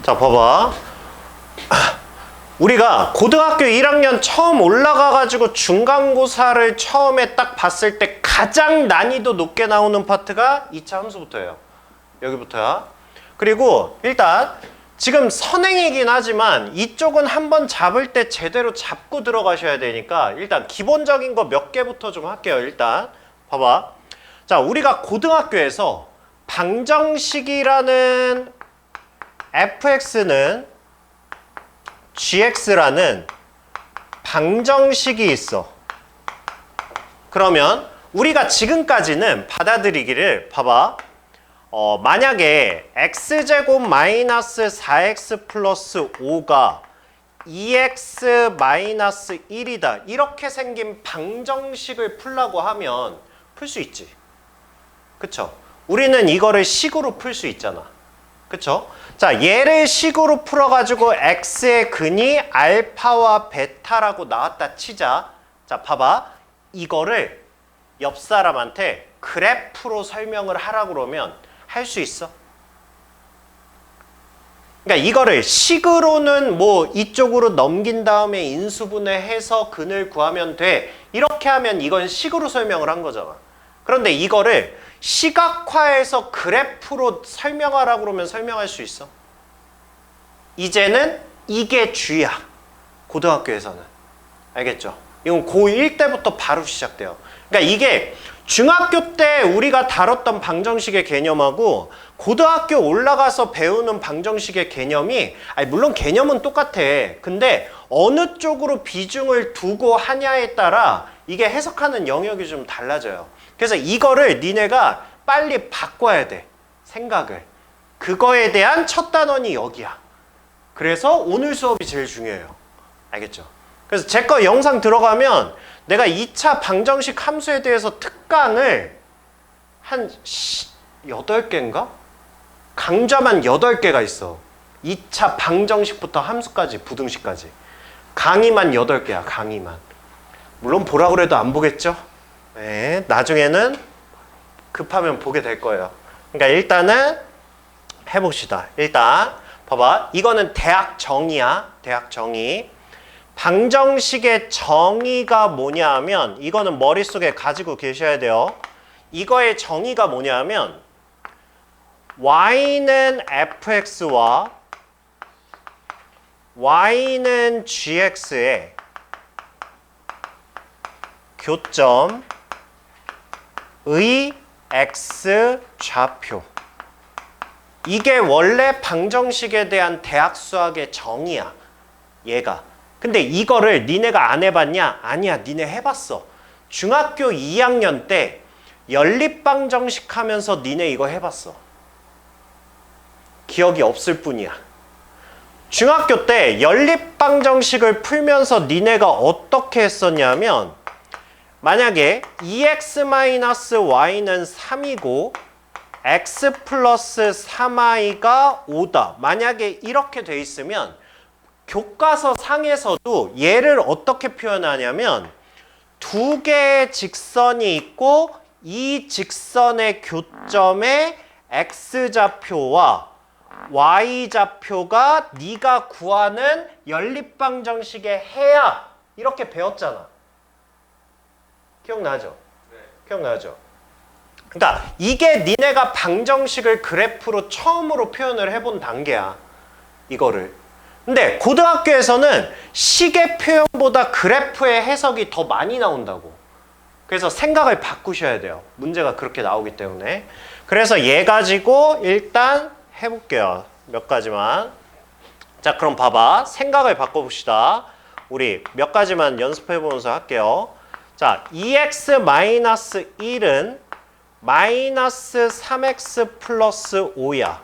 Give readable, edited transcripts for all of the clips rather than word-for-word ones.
자, 봐봐. 우리가 고등학교 1학년 처음 올라가가지고 중간고사를 처음에 딱 봤을 때 가장 난이도 높게 나오는 파트가 2차 함수부터예요. 여기부터야. 그리고 일단 지금 선행이긴 하지만 이쪽은 한번 잡을 때 제대로 잡고 들어가셔야 되니까 일단 기본적인 거 몇 개부터 좀 할게요. 일단 봐봐. 자, 우리가 고등학교에서 방정식이라는 fx는 gx라는 방정식이 있어. 그러면 우리가 지금까지는 받아들이기를 봐봐. 만약에 x제곱 마이너스 4x 플러스 5가 2x 마이너스 1이다. 이렇게 생긴 방정식을 풀라고 하면 풀 수 있지. 그쵸? 우리는 이거를 식으로 풀 수 있잖아. 그쵸? 자, 얘를 식으로 풀어가지고 x의 근이 알파와 베타라고 나왔다 치자. 자, 봐봐. 이거를 옆 사람한테 그래프로 설명을 하라고 그러면 할 수 있어. 그러니까 이거를 식으로는 뭐 이쪽으로 넘긴 다음에 인수분해 해서 근을 구하면 돼. 이렇게 하면 이건 식으로 설명을 한 거잖아. 그런데 이거를 시각화해서 그래프로 설명하라고 그러면 설명할 수 있어. 이제는 이게 주야. 고등학교에서는. 알겠죠? 이건 고1 때부터 바로 시작돼요. 그러니까 이게 중학교 때 우리가 다뤘던 방정식의 개념하고 고등학교 올라가서 배우는 방정식의 개념이 물론 개념은 똑같아. 근데 어느 쪽으로 비중을 두고 하냐에 따라 이게 해석하는 영역이 좀 달라져요. 그래서 이거를 니네가 빨리 바꿔야 돼. 생각을. 그거에 대한 첫 단원이 여기야. 그래서 오늘 수업이 제일 중요해요. 알겠죠? 그래서 제 거 영상 들어가면 내가 2차 방정식 함수에 대해서 특강을 한 8개인가? 강좌만 8개가 있어. 2차 방정식부터 함수까지, 부등식까지. 강의만 8개야, 강의만. 물론 보라고 그래도 안 보겠죠? 네, 나중에는 급하면 보게 될 거예요. 그러니까 일단은 해봅시다. 일단 봐봐. 이거는 대학 정의야. 대학 정의. 방정식의 정의가 뭐냐 하면 이거는 머릿속에 가지고 계셔야 돼요. 이거의 정의가 뭐냐 하면 y는 fx와 y는 gx의 교점의 x 좌표. 이게 원래 방정식에 대한 대학 수학의 정의야. 얘가. 근데 이거를 니네가 안 해봤냐? 아니야, 니네 해봤어. 중학교 2학년 때 연립방정식 하면서 니네 이거 해봤어. 기억이 없을 뿐이야. 중학교 때 연립방정식을 풀면서 니네가 어떻게 했었냐면 만약에 2x-y는 3이고 x 플러스 3i가 5다. 만약에 이렇게 돼 있으면 교과서 상에서도 얘를 어떻게 표현하냐면 두 개의 직선이 있고 이 직선의 교점에 x좌표와 y좌표가 네가 구하는 연립방정식의 해야. 이렇게 배웠잖아. 기억나죠? 네. 기억나죠? 그러니까 이게 니네가 방정식을 그래프로 처음으로 표현을 해본 단계야. 이거를. 근데 고등학교에서는 식의 표현보다 그래프의 해석이 더 많이 나온다고. 그래서 생각을 바꾸셔야 돼요. 문제가 그렇게 나오기 때문에. 그래서 얘 가지고 일단 해볼게요. 몇 가지만. 자, 그럼 봐봐. 생각을 바꿔봅시다. 우리 몇 가지만 연습해보면서 할게요. 자, 2x-1은 마이너스 3x 플러스 5야.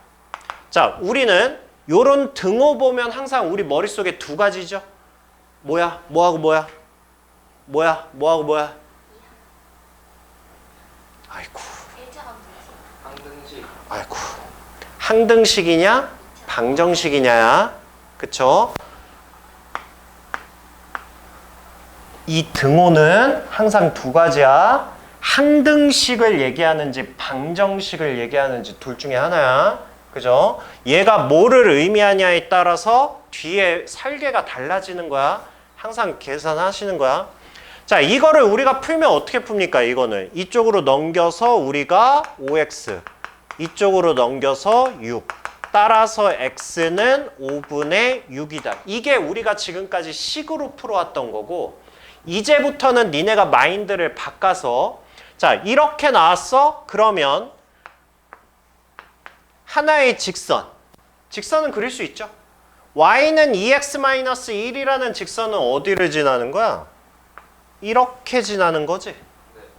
자, 우리는 요런 등호 보면 항상 우리 머릿속에 두 가지죠. 뭐야? 뭐하고 뭐야? 뭐야? 뭐하고 뭐야? 아이고. 항등식. 아이고. 항등식이냐? 방정식이냐야? 그쵸? 이 등호는 항상 두 가지야. 항등식을 얘기하는지 방정식을 얘기하는지 둘 중에 하나야. 그죠? 얘가 뭐를 의미하냐에 따라서 뒤에 설계가 달라지는 거야. 항상 계산하시는 거야. 자, 이거를 우리가 풀면 어떻게 풉니까? 이거는 이쪽으로 넘겨서 우리가 5x, 이쪽으로 넘겨서 6. 따라서 x는 5분의 6이다. 이게 우리가 지금까지 식으로 풀어왔던 거고, 이제부터는 니네가 마인드를 바꿔서, 자, 이렇게 나왔어? 그러면 하나의 직선은 그릴 수 있죠. y는 2x-1이라는 직선은 어디를 지나는 거야? 이렇게 지나는 거지.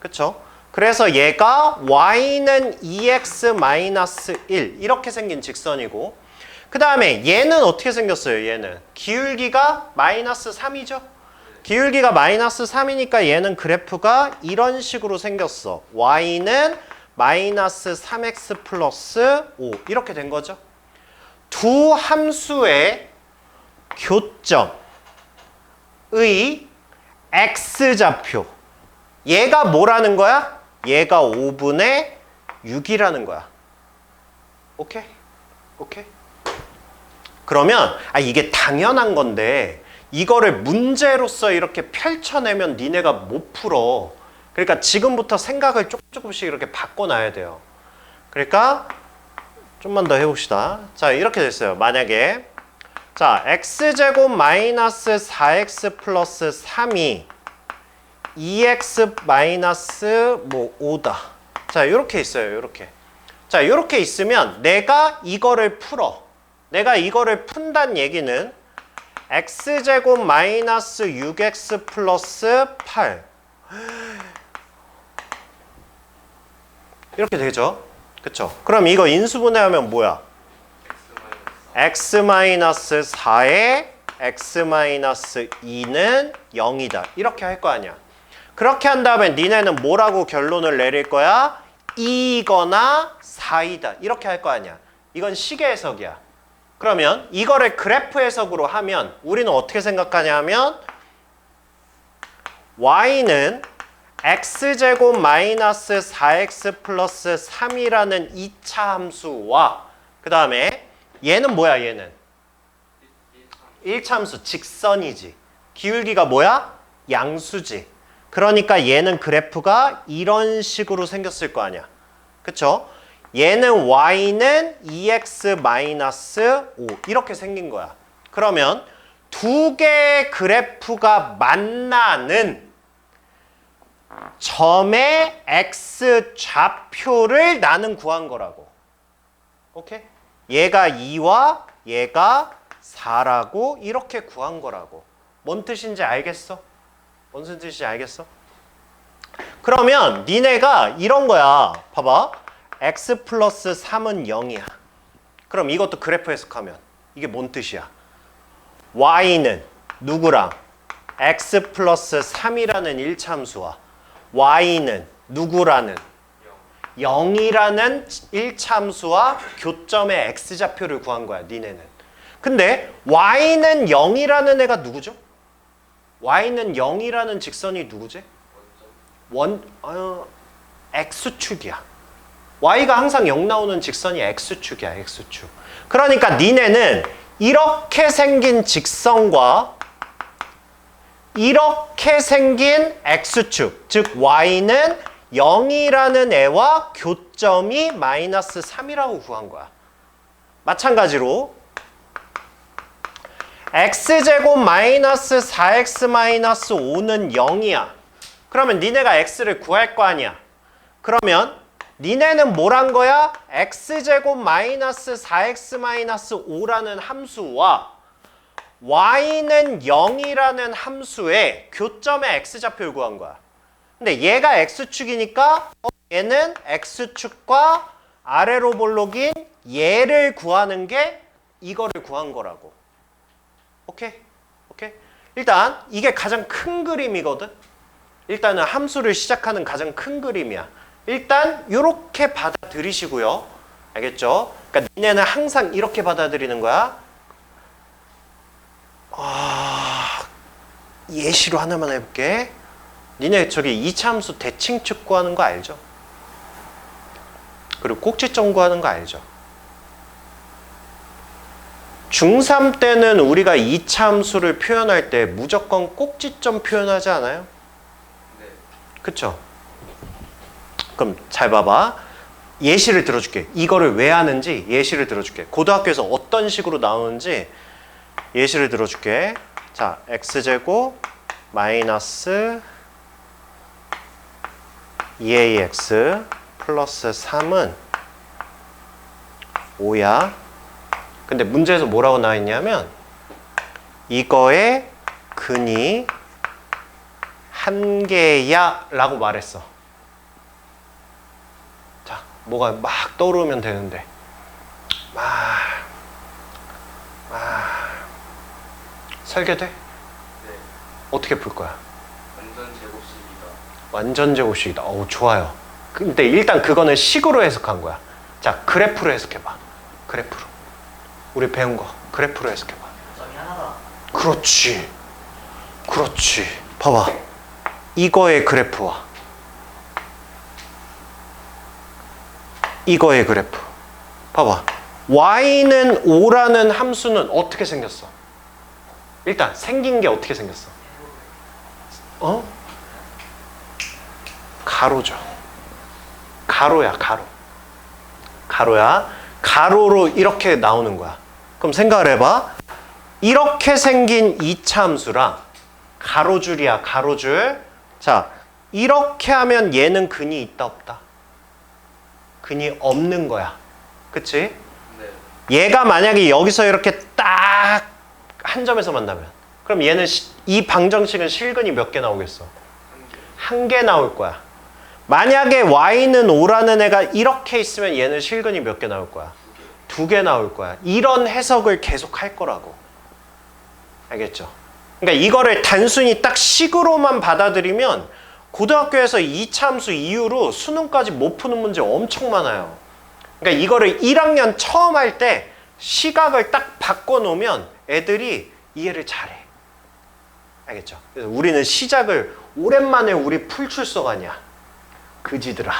그쵸? 그래서 얘가 y는 2x-1 이렇게 생긴 직선이고, 그 다음에 얘는 어떻게 생겼어요? 얘는 기울기가 마이너스 3이죠. 기울기가 마이너스 3이니까 얘는 그래프가 이런 식으로 생겼어. y는 마이너스 3x 플러스 5 이렇게 된 거죠. 두 함수의 교점의 x좌표, 얘가 뭐라는 거야? 얘가 5분의 6이라는 거야. 오케이? 오케이? 그러면 이게 당연한 건데 이거를 문제로서 이렇게 펼쳐내면 니네가 못 풀어. 그러니까 지금부터 생각을 조금씩 이렇게 바꿔놔야 돼요. 그러니까 좀만 더 해봅시다. 자, 이렇게 됐어요. 만약에 자, x제곱 마이너스 4x 플러스 3이 2x 마이너스 5다. 자, 이렇게 있어요. 이렇게. 자, 이렇게 있으면 내가 이거를 풀어. 내가 이거를 푼다는 얘기는 x제곱 마이너스 6x 플러스 8 이렇게 되죠. 그쵸? 그럼 이거 인수분해하면 뭐야? x-4에 x-2는 0이다. 이렇게 할 거 아니야. 그렇게 한 다음에 니네는 뭐라고 결론을 내릴 거야? 2거나 4이다. 이렇게 할 거 아니야. 이건 식의 해석이야. 그러면 이거를 그래프 해석으로 하면 우리는 어떻게 생각하냐 하면 y는 x제곱 마이너스 4x 플러스 3이라는 2차 함수와 그 다음에 얘는 뭐야? 얘는 1차 함수 직선이지. 기울기가 뭐야? 양수지. 그러니까 얘는 그래프가 이런 식으로 생겼을 거 아니야. 그쵸? 얘는 y는 2x 마이너스 5 이렇게 생긴 거야. 그러면 두 개의 그래프가 만나는 점의 x 좌표를 나는 구한 거라고. 오케이? 얘가 2와 얘가 4라고 이렇게 구한 거라고. 뭔 뜻인지 알겠어? 무슨 뜻인지 알겠어? 그러면 니네가 이런 거야. 봐봐. x 플러스 3은 0이야. 그럼 이것도 그래프 해석하면 이게 뭔 뜻이야? y는 누구랑? x 플러스 3이라는 1차 함수와 y는 누구라는? 0이라는 1차 함수와 교점의 x좌표를 구한 거야. 니네는. 근데 y는 0이라는 애가 누구죠? y는 0이라는 직선이 누구지? x축이야. y가 항상 0 나오는 직선이 x축이야. x축. 그러니까 니네는 이렇게 생긴 직선과 이렇게 생긴 x축, 즉 y는 0이라는 애와 교점이 마이너스 3이라고 구한 거야. 마찬가지로 x제곱 마이너스 4x 마이너스 5는 0이야. 그러면 니네가 x를 구할 거 아니야. 그러면 니네는 뭐란 거야? x제곱 마이너스 4x 마이너스 5라는 함수와 y는 0이라는 함수의 교점의 x좌표를 구한 거야. 근데 얘가 x축이니까 얘는 x축과 아래로 볼록인 얘를 구하는 게 이거를 구한 거라고. 오케이? 오케이? 일단 이게 가장 큰 그림이거든. 일단은 함수를 시작하는 가장 큰 그림이야. 일단 이렇게 받아들이시고요. 알겠죠? 그러니까 니네는 항상 이렇게 받아들이는 거야. 예시로 하나만 해볼게. 니네 저기 2차 함수 대칭축 구하는 거 알죠? 그리고 꼭지점 구하는 거 알죠? 중3 때는 우리가 2차 함수를 표현할 때 무조건 꼭지점 표현하지 않아요? 네. 그쵸? 그럼 잘 봐봐. 예시를 들어줄게. 이거를 왜 하는지 예시를 들어줄게. 고등학교에서 어떤 식으로 나오는지 예시를 들어줄게. 자, x제곱 마이너스 2ax 플러스 3은 5야. 근데 문제에서 뭐라고 나와 있냐면 이거의 근이 한 개야 라고 말했어. 자, 뭐가 막 떠오르면 되는데 설계돼? 네. 어떻게 풀 거야? 완전 제곱식이다. 완전 제곱식이다. 어우, 좋아요. 근데 일단 그거는 식으로 해석한 거야. 자, 그래프로 해석해봐. 그래프로. 우리 배운 거 그래프로 해석해봐. 점이 하나다. 그렇지. 그렇지. 봐봐. 이거의 그래프와 이거의 그래프. 봐봐. y는 5라는 함수는 어떻게 생겼어? 일단 생긴 게 어떻게 생겼어? 어? 가로죠. 가로야, 가로. 가로야. 가로로 이렇게 나오는 거야. 그럼 생각을 해봐. 이렇게 생긴 2차 함수랑 가로줄이야, 가로줄. 자, 이렇게 하면 얘는 근이 있다, 없다? 근이 없는 거야. 그치? 네. 얘가 만약에 여기서 이렇게 딱 한 점에서 만나면 그럼 얘는 이 방정식은 실근이 몇 개 나오겠어? 한 개 나올 거야. 만약에 y는 5라는 애가 이렇게 있으면 얘는 실근이 몇 개 나올 거야? 2개 나올 거야. 이런 해석을 계속 할 거라고. 알겠죠? 그러니까 이거를 단순히 딱 식으로만 받아들이면 고등학교에서 2차 함수 이후로 수능까지 못 푸는 문제 엄청 많아요. 그러니까 이거를 1학년 처음 할 때 시각을 딱 바꿔놓으면 애들이 이해를 잘해. 알겠죠? 그래서 우리는 시작을 오랜만에 우리 풀출석 아니야. 그지들아.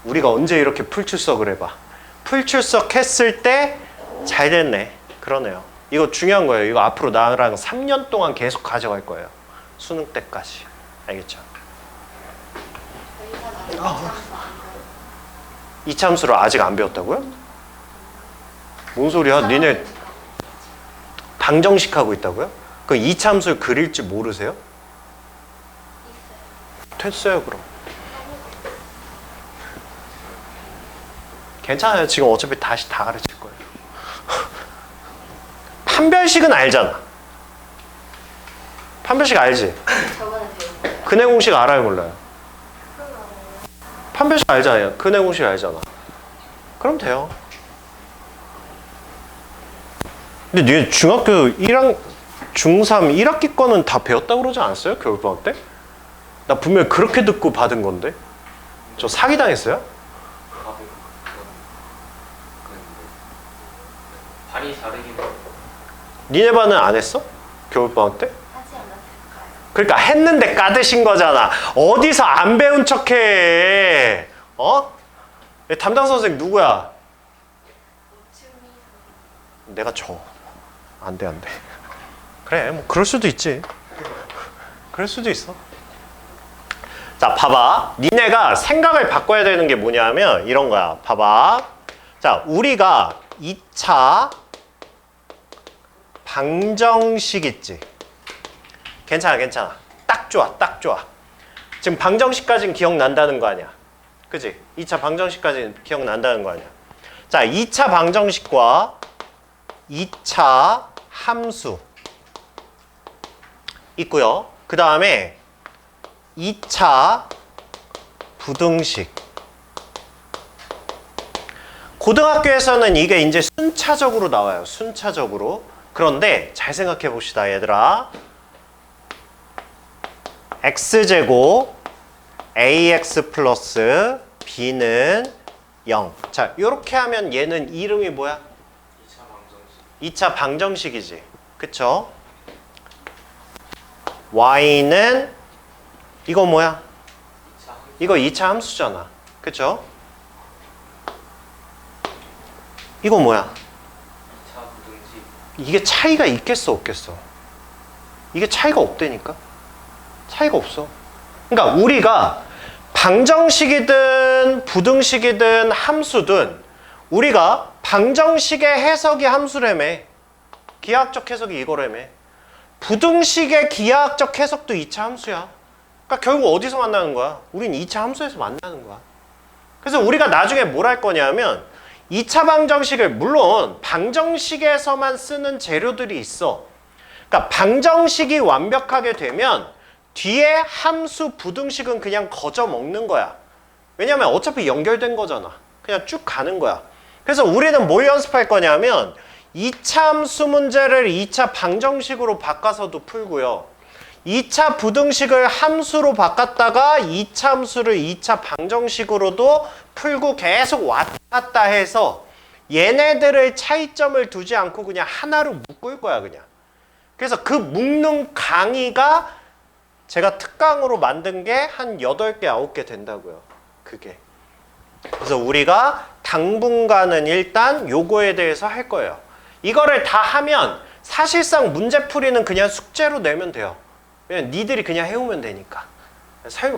우리가 언제 이렇게 풀출석을 해봐. 풀출석 했을 때 잘 됐네. 그러네요. 이거 중요한 거예요. 이거 앞으로 나랑 3년 동안 계속 가져갈 거예요. 수능 때까지. 알겠죠? 2차 함수를 아직 안 배웠다고요? 뭔 소리야? 니네 방정식 하고 있다고요? 그 2차 함수를 그릴 줄 모르세요? 됐어요, 그럼. 괜찮아요. 지금 어차피 다시 다 가르칠 거예요. 판별식은 알잖아. 판별식 알지? 저번에 배운 거예요. 근해 공식 알아요, 몰라요? 판별식 알잖아요. 근해 공식 알잖아. 그럼 돼요. 근데 니네 중학교 1학, 중3 1학기 거는 다 배웠다고 그러지 않았어요? 겨울방학 때? 나 분명히 그렇게 듣고 받은 건데. 저 사기당했어요? 반이 다르긴 해요. 니네 반은 안 했어? 겨울방학 때? 하지 않았을까요? 그러니까 했는데 까드신 거잖아. 어디서 안 배운 척해? 담당 선생 누구야? 오춤이 내가 져. 안 돼, 안 돼. 그래, 뭐 그럴 수도 있지. 그럴 수도 있어. 자, 봐봐. 니네가 생각을 바꿔야 되는 게 뭐냐면 이런 거야. 봐봐. 자, 우리가 2차 방정식 있지? 괜찮아, 괜찮아. 딱 좋아, 딱 좋아. 지금 방정식까지는 기억난다는 거 아니야. 그지? 2차 방정식까지는 기억난다는 거 아니야. 자, 2차 방정식과 2차 함수 있고요. 그 다음에 2차 부등식. 고등학교에서는 이게 이제 순차적으로 나와요. 순차적으로. 그런데 잘 생각해 봅시다, 얘들아. x제곱 ax 플러스 b는 0. 자, 이렇게 하면 얘는 이름이 뭐야? 2차 방정식. 2차 방정식이지. 그쵸? y는 이거 뭐야? 2차 함수. 이거 2차 함수잖아. 그쵸? 이거 뭐야? 2차 부등식. 이게 차이가 있겠어 없겠어? 이게 차이가 없다니까? 차이가 없어. 그러니까 우리가 방정식이든 부등식이든 함수든 우리가 방정식의 해석이 함수라며. 기하학적 해석이 이거라며. 부등식의 기하학적 해석도 2차 함수야. 그러니까 결국 어디서 만나는 거야? 우린 2차 함수에서 만나는 거야. 그래서 우리가 나중에 뭘 할 거냐면 2차 방정식을 물론 방정식에서만 쓰는 재료들이 있어. 그러니까 방정식이 완벽하게 되면 뒤에 함수 부등식은 그냥 거저 먹는 거야. 왜냐면 어차피 연결된 거잖아. 그냥 쭉 가는 거야. 그래서 우리는 뭘 연습할 거냐면 2차 함수 문제를 2차 방정식으로 바꿔서도 풀고요. 2차 부등식을 함수로 바꿨다가 2차 함수를 2차 방정식으로도 풀고 계속 왔다 갔다 해서 얘네들의 차이점을 두지 않고 그냥 하나로 묶을 거야 그냥. 그래서 그 묶는 강의가 제가 특강으로 만든 게 한 8개, 9개 된다고요. 그게. 그래서 우리가 당분간은 일단 요거에 대해서 할 거예요. 이거를 다 하면 사실상 문제풀이는 그냥 숙제로 내면 돼요. 왜냐면 니들이 그냥 해오면 되니까.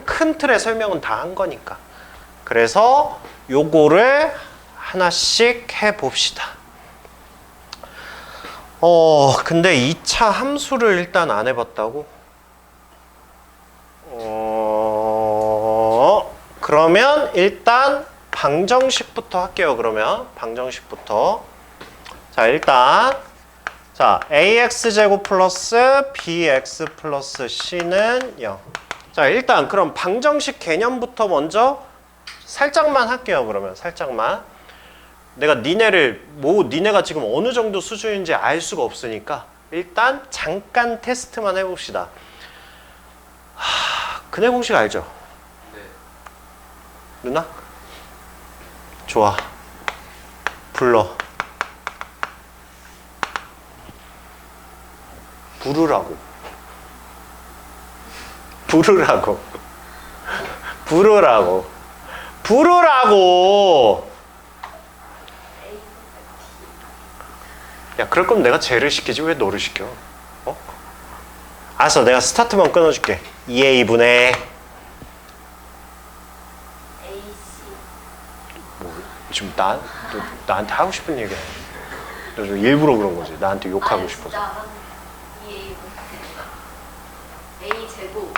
큰 틀의 설명은 다 한 거니까. 그래서 요거를 하나씩 해봅시다. 근데 2차 함수를 일단 안 해봤다고? 그러면 일단 방정식부터 할게요. 그러면 방정식부터. 자, 일단 자, ax제곱 플러스 bx 플러스 c는 0. 자, 일단 그럼 방정식 개념부터 먼저 살짝만 할게요. 그러면 살짝만. 내가 니네가 지금 어느 정도 수준인지 알 수가 없으니까 일단 잠깐 테스트만 해봅시다. 근해 공식 알죠? 네. 누나? 좋아. 불러. 부르라고. 부르라고. 부르라고. 부르라고. 야, 그럴 거면 내가 쟤를 시키지 왜 너를 시켜? 알았어, 내가 스타트만 끊어줄게. 2a분의 AC. 뭐 지금 나한테 하고 싶은 얘기야. 너 좀 일부러 그런 거지. 나한테 욕하고 싶어서. 진짜 2A. A 제곱.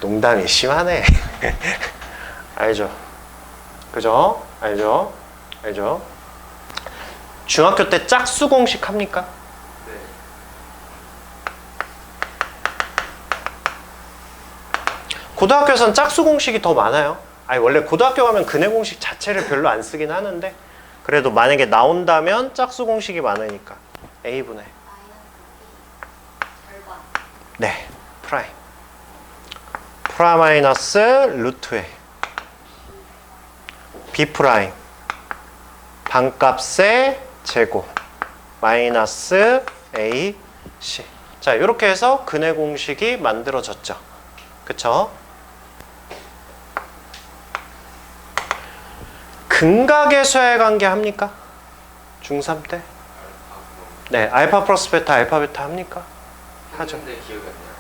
농담이 심하네. 알죠? 그죠? 알죠? 알죠? 중학교 때 짝수 공식 합니까? 네. 고등학교에서는 짝수 공식이 더 많아요. 아니, 원래 고등학교 가면 근해 공식 자체를 별로 안 쓰긴 하는데 그래도 만약에 나온다면 짝수 공식이 많으니까 A분의 절반. 네, 프라임 마이너스 루트의 B 프라임 반값의 제곱 마이너스 A C. 자, 이렇게 해서 근해 공식이 만들어졌죠. 그쵸? 근각에서의 관계 합니까? 중3 때? 네, 알파 플러스 베타, 알파 베타 합니까? 하죠. 했는데 기억이 안 나요.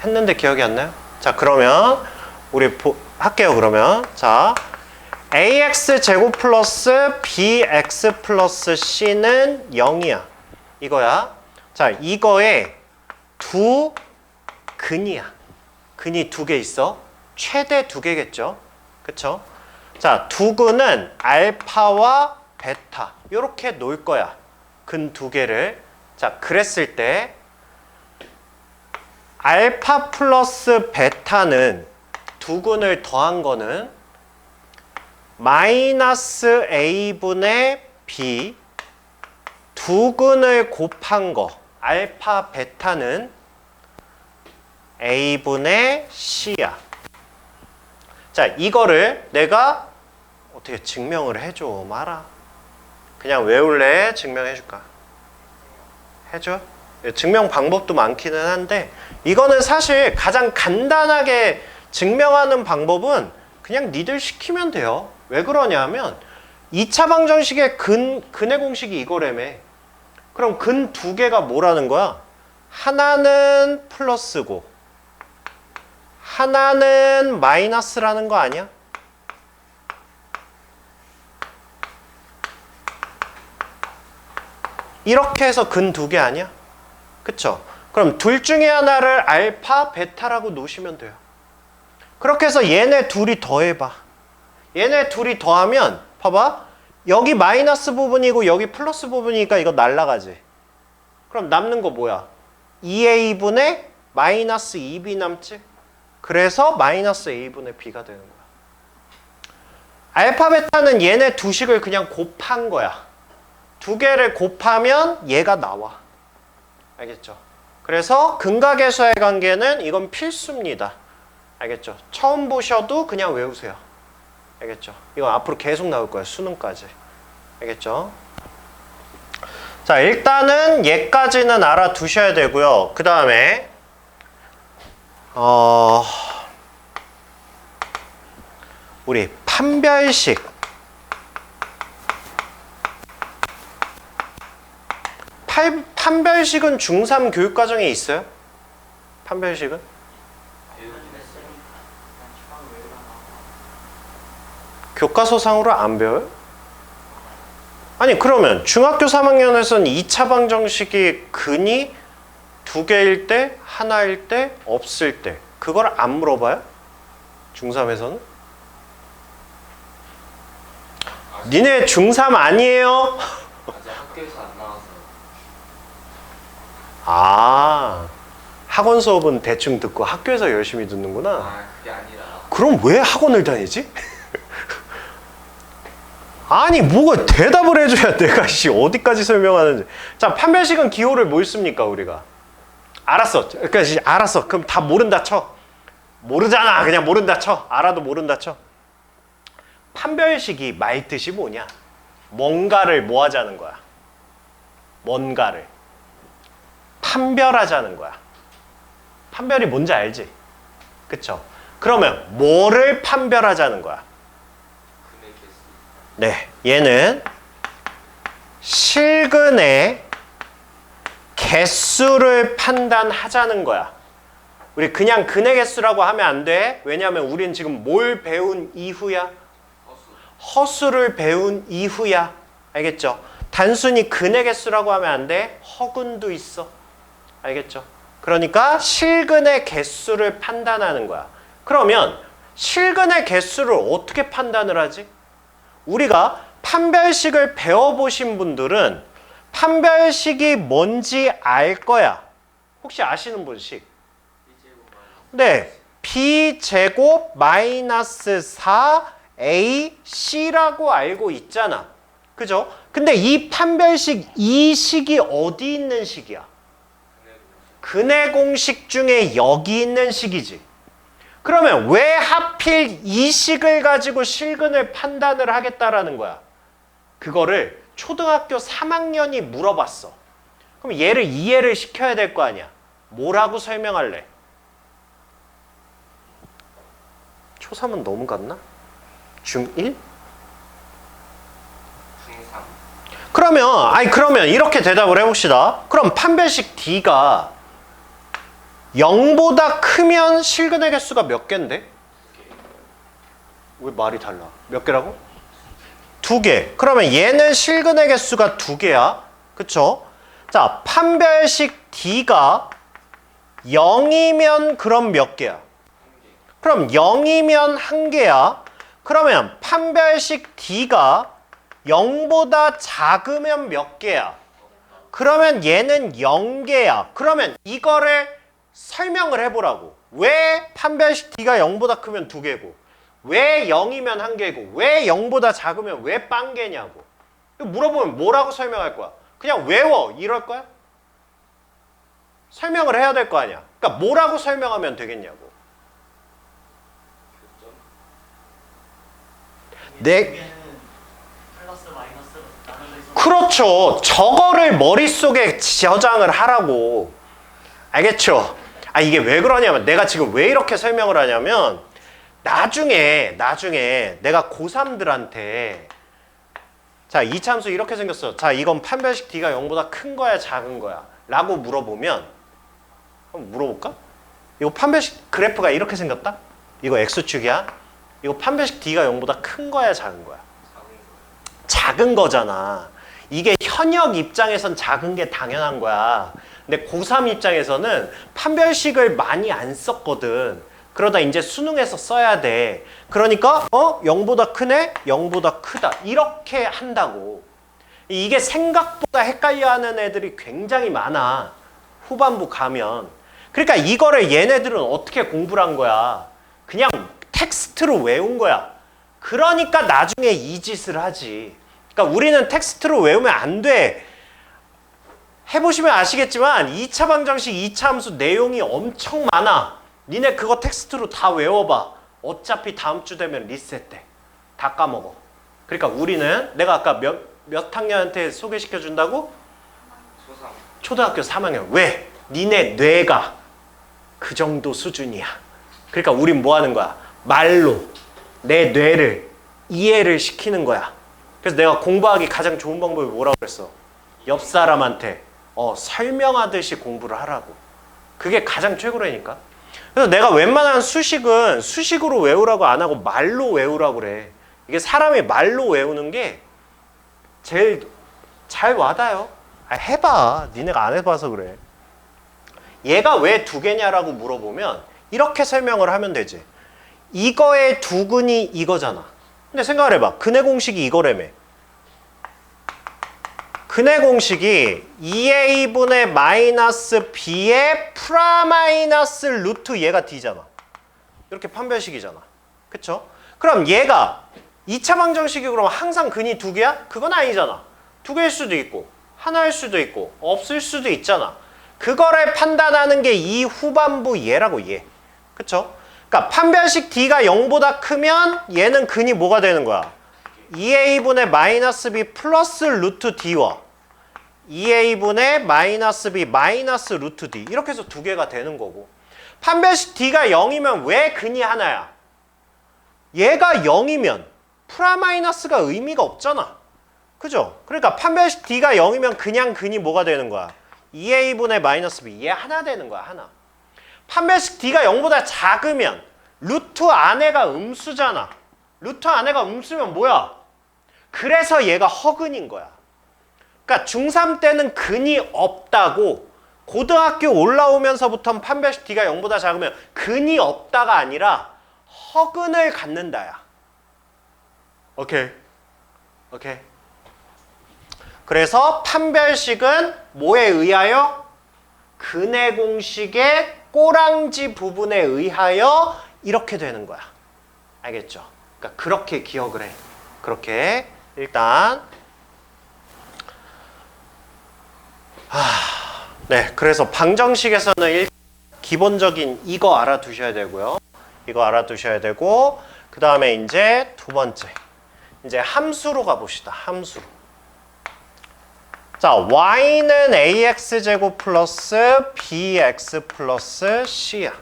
했는데 기억이 안 나요? 자, 그러면 우리 할게요. 그러면 자, ax 제곱 플러스 bx 플러스 c는 0이야. 이거야. 자, 이거에 두 근이야. 근이 2개 있어. 최대 2개겠죠. 그쵸? 자, 두 근은 알파와 베타 이렇게 놓을 거야. 근 2개를. 자, 그랬을 때 알파 플러스 베타는 두 근을 더한 거는 마이너스 a분의 b 두 근을 곱한 거 알파 베타는 a분의 c야. 자, 이거를 내가 어떻게 증명을 해줘 마라. 그냥 외울래? 증명해줄까? 해줘? 증명 방법도 많기는 한데 이거는 사실 가장 간단하게 증명하는 방법은 그냥 니들 시키면 돼요. 왜 그러냐면 2차 방정식의 근의 공식이 이거라며. 그럼 근 두 개가 뭐라는 거야? 하나는 플러스고 하나는 마이너스라는 거 아니야? 이렇게 해서 근 두 개 아니야? 그쵸? 그럼 둘 중에 하나를 알파, 베타라고 놓으시면 돼요. 그렇게 해서 얘네 둘이 더해봐. 얘네 둘이 더하면 봐봐. 여기 마이너스 부분이고 여기 플러스 부분이니까 이거 날라가지. 그럼 남는 거 뭐야? 2a분의 마이너스 2b 남지? 그래서 마이너스 a분의 b가 되는 거야. 알파, 베타는 얘네 두 식을 그냥 곱한 거야. 두 개를 곱하면 얘가 나와. 알겠죠? 그래서 근각에서의 관계는 이건 필수입니다. 알겠죠? 처음 보셔도 그냥 외우세요. 알겠죠? 이건 앞으로 계속 나올 거예요. 수능까지. 알겠죠? 자, 일단은 얘까지는 알아두셔야 되고요. 그 다음에 우리 판별식. 판별식은 중3 교육과정에 있어요? 판별식은? 교과서상으로 안 배워요? 아니 그러면 중학교 3학년에서는 2차 방정식이 근이 두 개일 때, 하나일 때, 없을 때 그걸 안 물어봐요? 중3에서는? 니네 중3 아니에요? 아직 학교에서 안 나와서. 아, 학원 수업은 대충 듣고 학교에서 열심히 듣는구나. 아, 그게 아니라. 그럼 왜 학원을 다니지? 아니 뭐가 대답을 해줘야 내가 어디까지 설명하는지. 자, 판별식은 기호를 뭘 씁니까 우리가? 알았어. 그러니까 알았어. 그럼 다 모른다 쳐. 모르잖아. 그냥 모른다 쳐. 알아도 모른다 쳐. 판별식이 말 뜻이 뭐냐? 뭔가를 뭐 하자는 거야? 뭔가를 판별하자는 거야. 판별이 뭔지 알지? 그쵸? 그러면 뭐를 판별하자는 거야? 금액 개수. 네, 얘는 실근의 개수를 판단하자는 거야. 우리 그냥 근의 개수라고 하면 안 돼. 왜냐하면 우린 지금 뭘 배운 이후야? 허수를 배운 이후야. 알겠죠? 단순히 근의 개수라고 하면 안 돼. 허근도 있어. 알겠죠? 그러니까 실근의 개수를 판단하는 거야. 그러면 실근의 개수를 어떻게 판단을 하지? 우리가 판별식을 배워보신 분들은 판별식이 뭔지 알 거야. 혹시 아시는 분 식? 네, b제곱 마이너스 4ac라고 알고 있잖아. 그죠? 근데 이 판별식, 이 식이 어디 있는 식이야? 근의 공식 중에 여기 있는 식이지. 그러면 왜 하필 이 식을 가지고 실근을 판단을 하겠다라는 거야? 그거를 초등학교 3학년이 물어봤어. 그럼 얘를 이해를 시켜야 될 거 아니야. 뭐라고 설명할래? 초3은 너무 갔나? 중1? 중3. 그러면 이렇게 대답을 해봅시다. 그럼 판별식 D가 0보다 크면 실근의 개수가 몇 개인데? 왜 말이 달라? 몇 개라고? 2개. 그러면 얘는 실근의 개수가 2개야. 그쵸? 자, 판별식 D가 0이면 그럼 몇 개야? 그럼 0이면 1개야. 그러면 판별식 D가 0보다 작으면 몇 개야? 그러면 얘는 0개야. 그러면 이거를 설명을 해보라고. 왜 판별식 D가 0보다 크면 2개고 왜 0이면 1개고 왜 0보다 작으면 왜 빵개냐고. 물어보면 뭐라고 설명할 거야? 그냥 외워 이럴 거야? 설명을 해야 될 거 아니야. 그러니까 뭐라고 설명하면 되겠냐고. 그렇죠. 저거를 머릿속에 저장을 하라고. 알겠죠? 아, 이게 왜 그러냐면 내가 지금 왜 이렇게 설명을 하냐면 나중에 내가 고3들한테 자, 이차함수 이렇게 생겼어. 자, 이건 판별식 D가 0보다 큰 거야, 작은 거야? 라고 물어보면 한번 물어볼까? 이거 판별식 그래프가 이렇게 생겼다? 이거 X축이야? 이거 판별식 D가 0보다 큰 거야, 작은 거야? 작은 거잖아. 이게 현역 입장에선 작은 게 당연한 거야. 근데 고3 입장에서는 판별식을 많이 안 썼거든. 그러다 이제 수능에서 써야 돼. 그러니까 0보다 크네? 0보다 크다. 이렇게 한다고. 이게 생각보다 헷갈려하는 애들이 굉장히 많아. 후반부 가면. 그러니까 이거를 얘네들은 어떻게 공부를 한 거야? 그냥 텍스트로 외운 거야. 그러니까 나중에 이 짓을 하지. 그러니까 우리는 텍스트로 외우면 안 돼. 해보시면 아시겠지만 2차 방정식, 2차 함수 내용이 엄청 많아. 니네 그거 텍스트로 다 외워봐. 어차피 다음 주 되면 리셋돼. 다 까먹어. 그러니까 우리는 내가 아까 몇 학년한테 소개시켜 준다고? 초3. 초등학교 3학년. 왜? 니네 뇌가 그 정도 수준이야. 그러니까 우린 뭐 하는 거야? 말로 내 뇌를 이해를 시키는 거야. 그래서 내가 공부하기 가장 좋은 방법이 뭐라고 그랬어? 옆 사람한테 설명하듯이 공부를 하라고. 그게 가장 최고라니까. 그래서 내가 웬만한 수식은 수식으로 외우라고 안 하고 말로 외우라고 그래. 이게 사람이 말로 외우는 게 제일 잘 와닿아요. 해봐. 니네가 안 해봐서 그래. 얘가 왜 두 개냐라고 물어보면 이렇게 설명을 하면 되지. 이거의 두근이 이거잖아. 근데 생각을 해봐. 근의 공식이 이거라며. 근의 공식이 2a분의 마이너스 b의 프라마이너스 루트 얘가 d잖아. 이렇게 판별식이잖아. 그쵸? 그럼 얘가 2차 방정식이 그럼 항상 근이 두 개야? 그건 아니잖아. 두 개일 수도 있고 하나일 수도 있고 없을 수도 있잖아. 그거를 판단하는 게 이 후반부 얘라고 얘. 그쵸? 그러니까 판별식 d가 0보다 크면 얘는 근이 뭐가 되는 거야? 2a분의 마이너스 b 플러스 루트 d와 2a분의 마이너스 b 마이너스 루트 d 이렇게 해서 두 개가 되는 거고 판별식 d가 0이면 왜 근이 하나야? 얘가 0이면 프라마이너스가 의미가 없잖아. 그죠? 그러니까 판별식 d가 0이면 그냥 근이 뭐가 되는 거야? 2a분의 마이너스 b 얘 하나 되는 거야. 하나. 판별식 d가 0보다 작으면 루트 안에가 음수잖아. 루트 안에가 음수면 뭐야? 그래서 얘가 허근인 거야. 그러니까 중3 때는 근이 없다고 고등학교 올라오면서부터 판별식 d가 0보다 작으면 근이 없다가 아니라 허근을 갖는다야. 오케이. 오케이. 그래서 판별식은 뭐에 의하여? 근의 공식의 꼬랑지 부분에 의하여 이렇게 되는 거야. 알겠죠? 그러니까 그렇게 기억을 해. 그렇게 일단 네, 그래서 방정식에서는 기본적인 이거 알아두셔야 되고요. 이거 알아두셔야 되고 그 다음에 이제 두 번째 이제 함수로 가봅시다. 함수로. 자, y는 ax제곱 플러스 bx 플러스 c야.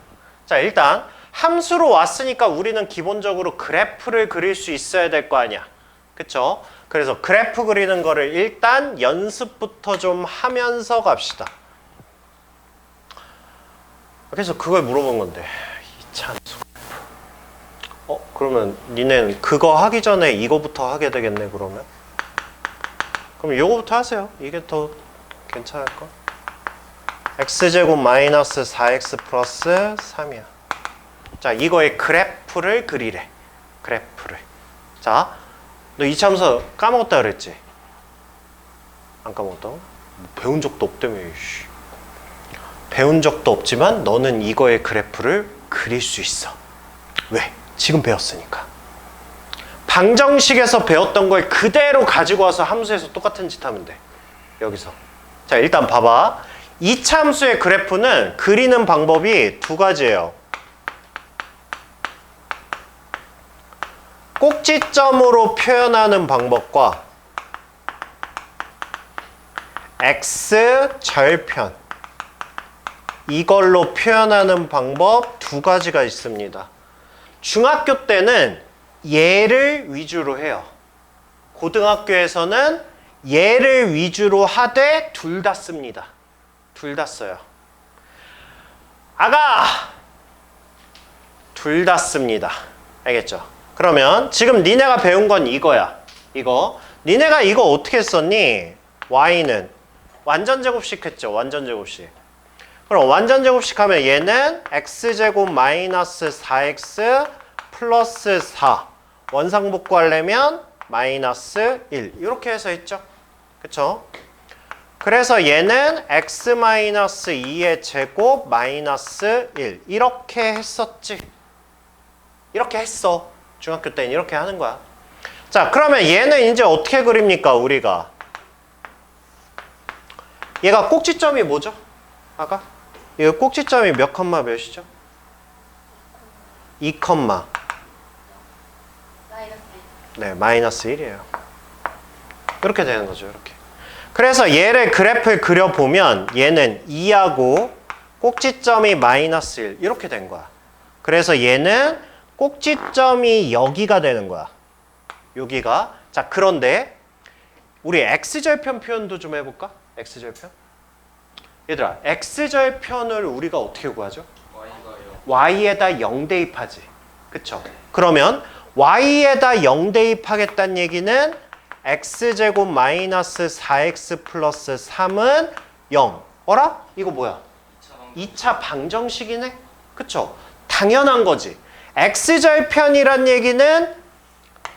자, 일단 함수로 왔으니까 우리는 기본적으로 그래프를 그릴 수 있어야 될 거 아니야. 그쵸? 그래서 그래프 그리는 거를 일단 연습부터 좀 하면서 갑시다. 그래서 그걸 물어본 건데 이차함수 그래프. 그러면 니넨 그거 하기 전에 이거부터 하게 되겠네. 그러면 그럼 요거부터 하세요. 이게 더 괜찮을까? x제곱 마이너스 4x 플러스 3이야. 자, 이거의 그래프를 그리래. 그래프를. 자, 너 이차함수 까먹었다 그랬지? 안 까먹었다고? 배운 적도 없다며. 배운 적도 없지만 너는 이거의 그래프를 그릴 수 있어. 왜? 지금 배웠으니까. 방정식에서 배웠던 걸 그대로 가지고 와서 함수에서 똑같은 짓 하면 돼. 여기서. 자, 일단 봐봐. 이차함수의 그래프는 그리는 방법이 두 가지예요. 꼭지점으로 표현하는 방법과 x 절편 이걸로 표현하는 방법 두 가지가 있습니다. 중학교 때는 얘를 위주로 해요. 고등학교에서는 얘를 위주로 하되 둘 다 씁니다. 둘 다 써요. 아가! 둘 다 씁니다. 알겠죠? 그러면 지금 니네가 배운 건 이거야. 이거. 니네가 이거 어떻게 썼니? y는 완전제곱식 했죠. 완전제곱식. 그럼 완전제곱식 하면 얘는 x제곱 마이너스 4x 플러스 4. 원상복구 하려면 마이너스 1. 이렇게 해서 했죠. 그쵸? 그래서 얘는 x 마이너스 2의 제곱 마이너스 1. 이렇게 했었지. 이렇게 했어. 중학교 때는 이렇게 하는 거야. 자, 그러면 얘는 이제 어떻게 그립니까, 우리가? 얘가 꼭지점이 뭐죠? 아까? 이거 꼭지점이 몇 컴마 몇이죠? 2 컴마. 마이너스 네, 마이너스 1이에요. 이렇게 되는 거죠, 이렇게. 그래서 얘를 그래프를 그려보면 얘는 2하고 꼭지점이 마이너스 1 이렇게 된 거야. 그래서 얘는 꼭지점이 여기가 되는 거야. 여기가. 자, 그런데 우리 x절편 표현도 좀 해볼까? x절편. 얘들아, x절편을 우리가 어떻게 구하죠? y에다 0 대입하지. 그쵸? 그러면 y에다 0 대입하겠다는 얘기는 x제곱 마이너스 4x 플러스 3은 0. 어라? 이거 뭐야? 2차 방정식이네? 그쵸? 당연한 거지. x절편이란 얘기는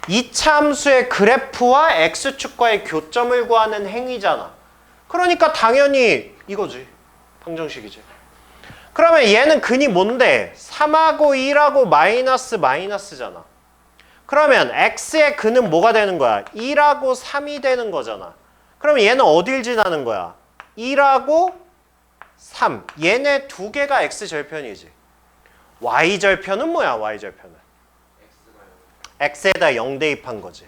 2차 함수의 그래프와 x축과의 교점을 구하는 행위잖아. 그러니까 당연히 이거지. 방정식이지. 그러면 얘는 근이 뭔데? 3하고 1하고 마이너스 마이너스잖아. 그러면 x의 근은 뭐가 되는 거야? 1하고 3이 되는 거잖아. 그러면 얘는 어딜 지나는 거야? 1하고 3. 얘네 두 개가 x절편이지. y절편은 뭐야? y절편은 x에다 0 대입한 거지.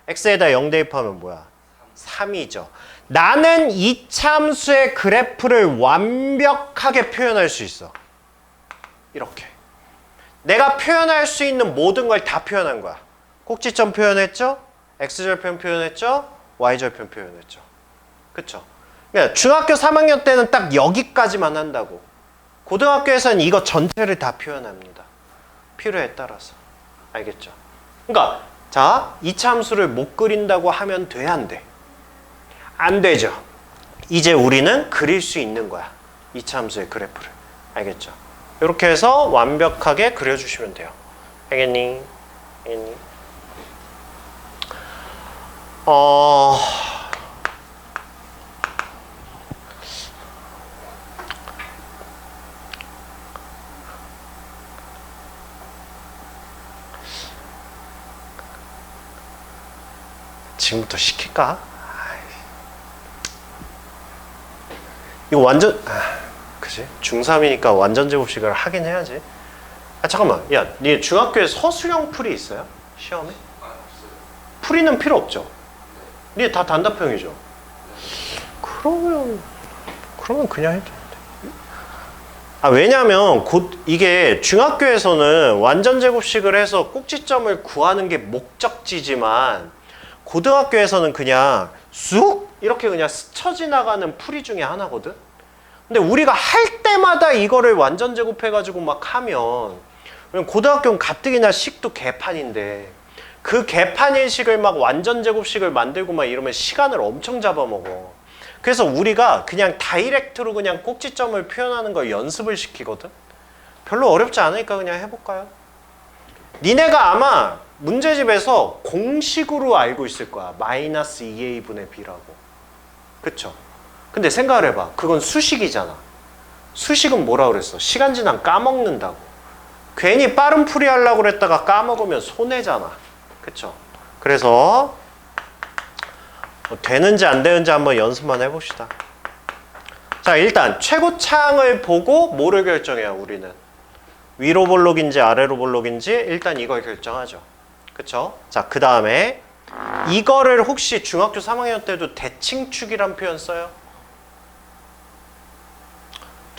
x에다 0 대입하면 뭐야? 3이죠. 나는 이 참수의 그래프를 완벽하게 표현할 수 있어. 이렇게. 내가 표현할 수 있는 모든 걸 다 표현한 거야. 꼭지점 표현했죠? x절편 표현했죠? y절편 표현했죠. 그쵸? 그러니까 중학교 3학년 때는 딱 여기까지만 한다고. 고등학교에서는 이거 전체를 다 표현합니다. 필요에 따라서. 알겠죠? 그러니까 자, 이차 함수를 못 그린다고 하면 돼, 안 돼? 안 되죠. 이제 우리는 그릴 수 있는 거야. 이차 함수의 그래프를. 알겠죠? 이렇게 해서 완벽하게 그려주시면 돼요. 알겠니? 알겠니? 지금부터 시킬까? 이거 완전 그지? 중3이니까 완전 제곱식을 하긴 해야지. 아 잠깐만, 야, 니 중학교에 서술형 풀이 있어요? 시험에? 없어요. 풀이는 필요 없죠? 니 다 단답형이죠? 그러면 그냥 해도 돼. 아 왜냐면 곧 이게 중학교에서는 완전 제곱식을 해서 꼭지점을 구하는 게 목적지지만 고등학교에서는 그냥 쑥 이렇게 그냥 스쳐 지나가는 풀이 중에 하나거든. 근데 우리가 할 때마다 이거를 완전 제곱해가지고 막 하면 고등학교는 가뜩이나 식도 개판인데 그 개판인 식을 막 완전 제곱식을 만들고 막 이러면 시간을 엄청 잡아먹어. 그래서 우리가 그냥 다이렉트로 그냥 꼭지점을 표현하는 걸 연습을 시키거든. 별로 어렵지 않으니까 그냥 해볼까요? 니네가 아마 문제집에서 공식으로 알고 있을 거야. 마이너스 2a분의 b라고. 그쵸? 근데 생각을 해봐. 그건 수식이잖아. 수식은 뭐라 그랬어? 시간 지나면 까먹는다고. 괜히 빠른 풀이 하려고 그랬다가 까먹으면 손해잖아. 그쵸? 그래서 뭐 되는지 안 되는지 한번 연습만 해봅시다. 자, 일단 최고차항을 보고 뭐를 결정해요, 우리는? 위로 볼록인지 아래로 볼록인지 일단 이걸 결정하죠. 그쵸? 자, 그 다음에 이거를 혹시 중학교 3학년 때도 대칭축이란 표현 써요?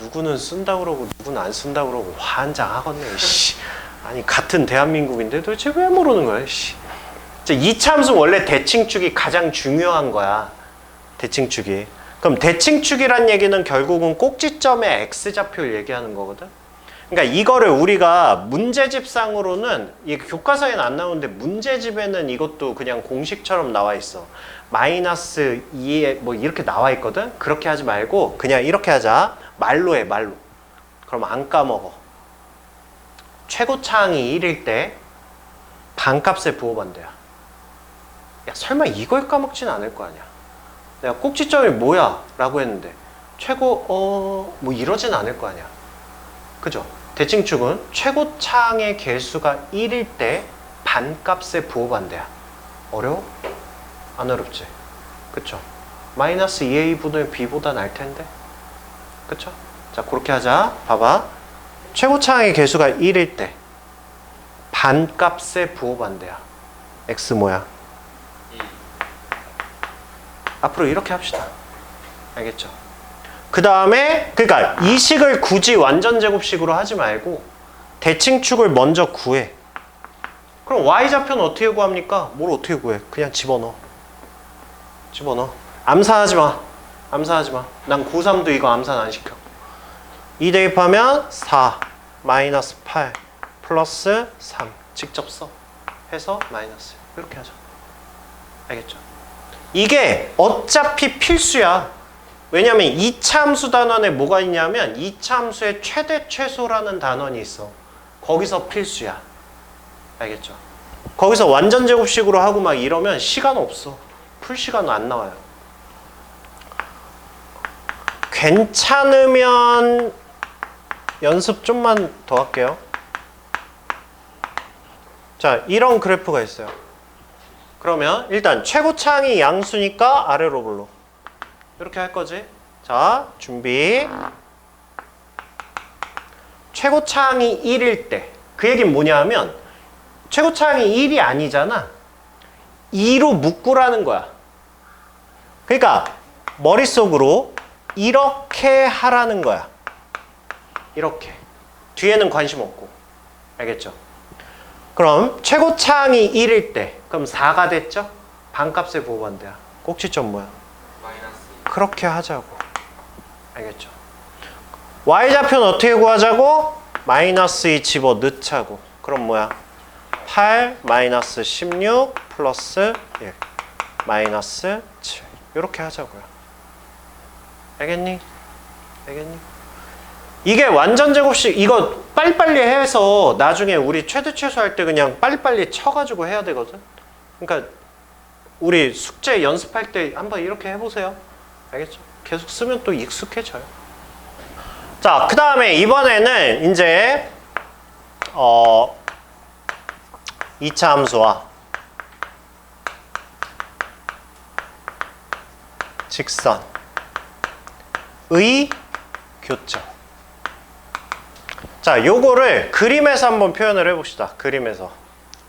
누구는 쓴다 그러고 누구는 안 쓴다 그러고 환장하겠네. 씨. 아니 같은 대한민국인데 도대체 왜 모르는 거야? 씨. 이차함수 원래 대칭축이 가장 중요한 거야. 대칭축이. 그럼 대칭축이란 얘기는 결국은 꼭지점의 x좌표를 얘기하는 거거든. 그러니까 이거를 우리가 문제집상으로는 이 교과서에는 안 나오는데 문제집에는 이것도 그냥 공식처럼 나와 있어. 마이너스 2에 뭐 이렇게 나와 있거든. 그렇게 하지 말고 그냥 이렇게 하자. 말로 해, 말로. 그럼 안 까먹어. 최고차항이 1일 때 반값의 부호반대야. 야, 설마 이걸 까먹진 않을 거 아니야. 내가 꼭지점이 뭐야? 라고 했는데 최고 뭐 이러진 않을 거 아니야. 그죠? 대칭축은 최고차항의 개수가 1일 때 반값의 부호반대야. 어려워? 안 어렵지? 그쵸? 마이너스 2a 분의 b보다 날 텐데. 그쵸? 자, 그렇게 하자. 봐봐. 최고차항의 개수가 1일 때 반값의 부호반대야. x 뭐야? 2. 앞으로 이렇게 합시다. 알겠죠? 그 다음에 그러니까 이 식을 굳이 완전 제곱식으로 하지 말고 대칭축을 먼저 구해. 그럼 y좌표는 어떻게 구합니까? 뭘 어떻게 구해? 그냥 집어넣어. 집어넣어. 암산하지 마. 암산하지 마. 난 고3도 이거 암산 안 시켜. 2 대입하면 4 마이너스 8 플러스 3 직접 써. 해서 마이너스. 이렇게 하자. 알겠죠? 이게 어차피 필수야. 왜냐면 2차 함수 단원에 뭐가 있냐면 2차 함수의 최대 최소라는 단원이 있어. 거기서 필수야. 알겠죠? 거기서 완전 제곱식으로 하고 막 이러면 시간 없어. 풀 시간 안 나와요. 괜찮으면 연습 좀만 더 할게요. 자, 이런 그래프가 있어요. 그러면 일단 최고차항이 양수니까 아래로 불러. 이렇게 할 거지. 자, 준비. 최고차항이 1일 때. 그 얘기는 뭐냐 하면 최고차항이 1이 아니잖아. 2로 묶으라는 거야. 그러니까 머릿속으로 이렇게 하라는 거야. 이렇게. 뒤에는 관심 없고. 알겠죠? 그럼 최고차항이 1일 때. 그럼 4가 됐죠? 반값의 부호반대야. 꼭지점 뭐야? 마이너스 2. 그렇게 하자고. 알겠죠? y좌표는 어떻게 구하자고? 마이너스 2 집어 넣자고. 그럼 뭐야? 8 마이너스 16 플러스 1 마이너스 7 이렇게 하자고요. 알겠니? 알겠니? 이게 완전 제곱식 이거 빨리빨리 해서 나중에 우리 최대 최소 할 때 그냥 빨리빨리 쳐가지고 해야 되거든. 그러니까 우리 숙제 연습할 때 한번 이렇게 해보세요. 알겠죠? 계속 쓰면 또 익숙해져요. 자, 그 다음에 이번에는 이제 2차 함수와 직선의 교점. 자, 요거를 그림에서 한번 표현을 해봅시다. 그림에서.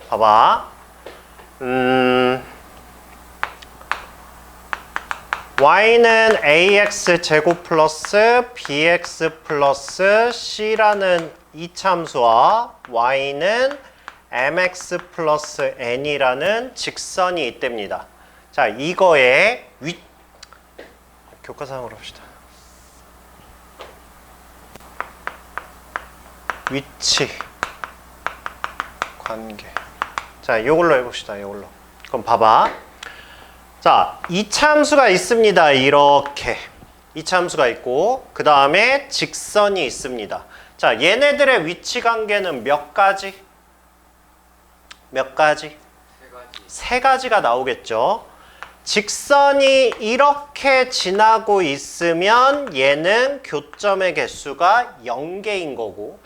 봐봐. y는 ax 제곱 플러스 bx 플러스 c라는 이차함수와 y는 mx 플러스 n이라는 직선이 있답니다. 자, 이거의 교과서상으로 합시다. 위치 관계. 자, 이걸로 해봅시다. 이걸로. 그럼 봐봐. 자, 이차함수가 있습니다. 이렇게 이차함수가 있고 그 다음에 직선이 있습니다. 자, 얘네들의 위치 관계는 몇 가지? 몇 가지? 3가지. 세 가지가 나오겠죠. 직선이 이렇게 지나고 있으면 얘는 교점의 개수가 0개인 거고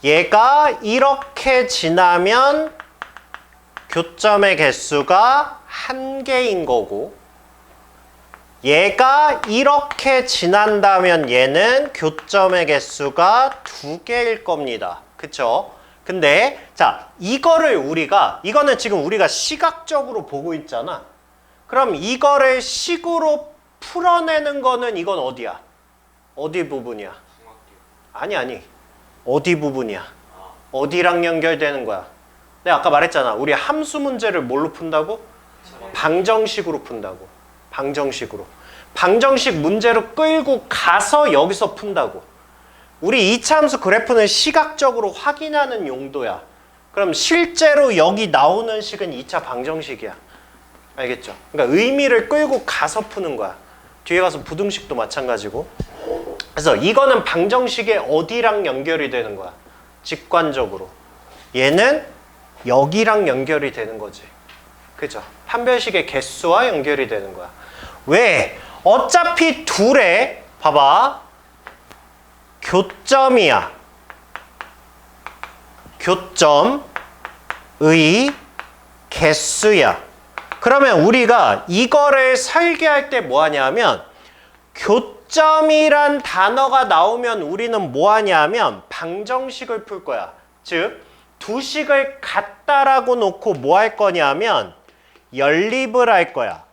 얘가 이렇게 지나면 교점의 개수가 1개인 거고 얘가 이렇게 지난다면 얘는 교점의 개수가 2개일 겁니다. 그쵸? 근데 자, 이거를 이거는 지금 우리가 시각적으로 보고 있잖아. 그럼 이거를 식으로 풀어내는 거는 이건 어디야? 어디 부분이야? 중학교. 아니. 어디 부분이야? 아, 어디랑 연결되는 거야? 내가 아까 말했잖아. 우리 함수 문제를 뭘로 푼다고? 방정식으로 푼다고. 방정식으로. 방정식 문제로 끌고 가서 여기서 푼다고. 우리 이차함수 그래프는 시각적으로 확인하는 용도야. 그럼 실제로 여기 나오는 식은 2차 방정식이야. 알겠죠? 그러니까 의미를 끌고 가서 푸는 거야. 뒤에 가서 부등식도 마찬가지고. 그래서 이거는 방정식의 어디랑 연결이 되는 거야? 직관적으로. 얘는 여기랑 연결이 되는 거지. 그죠? 판별식의 개수와 연결이 되는 거야. 왜? 어차피 둘의 봐봐. 교점이야. 교점의 개수야. 그러면 우리가 이거를 설계할 때 뭐 하냐면 교점이란 단어가 나오면 우리는 뭐 하냐면 방정식을 풀 거야. 즉 두 식을 같다라고 놓고 뭐 할 거냐면 연립을 할 거야.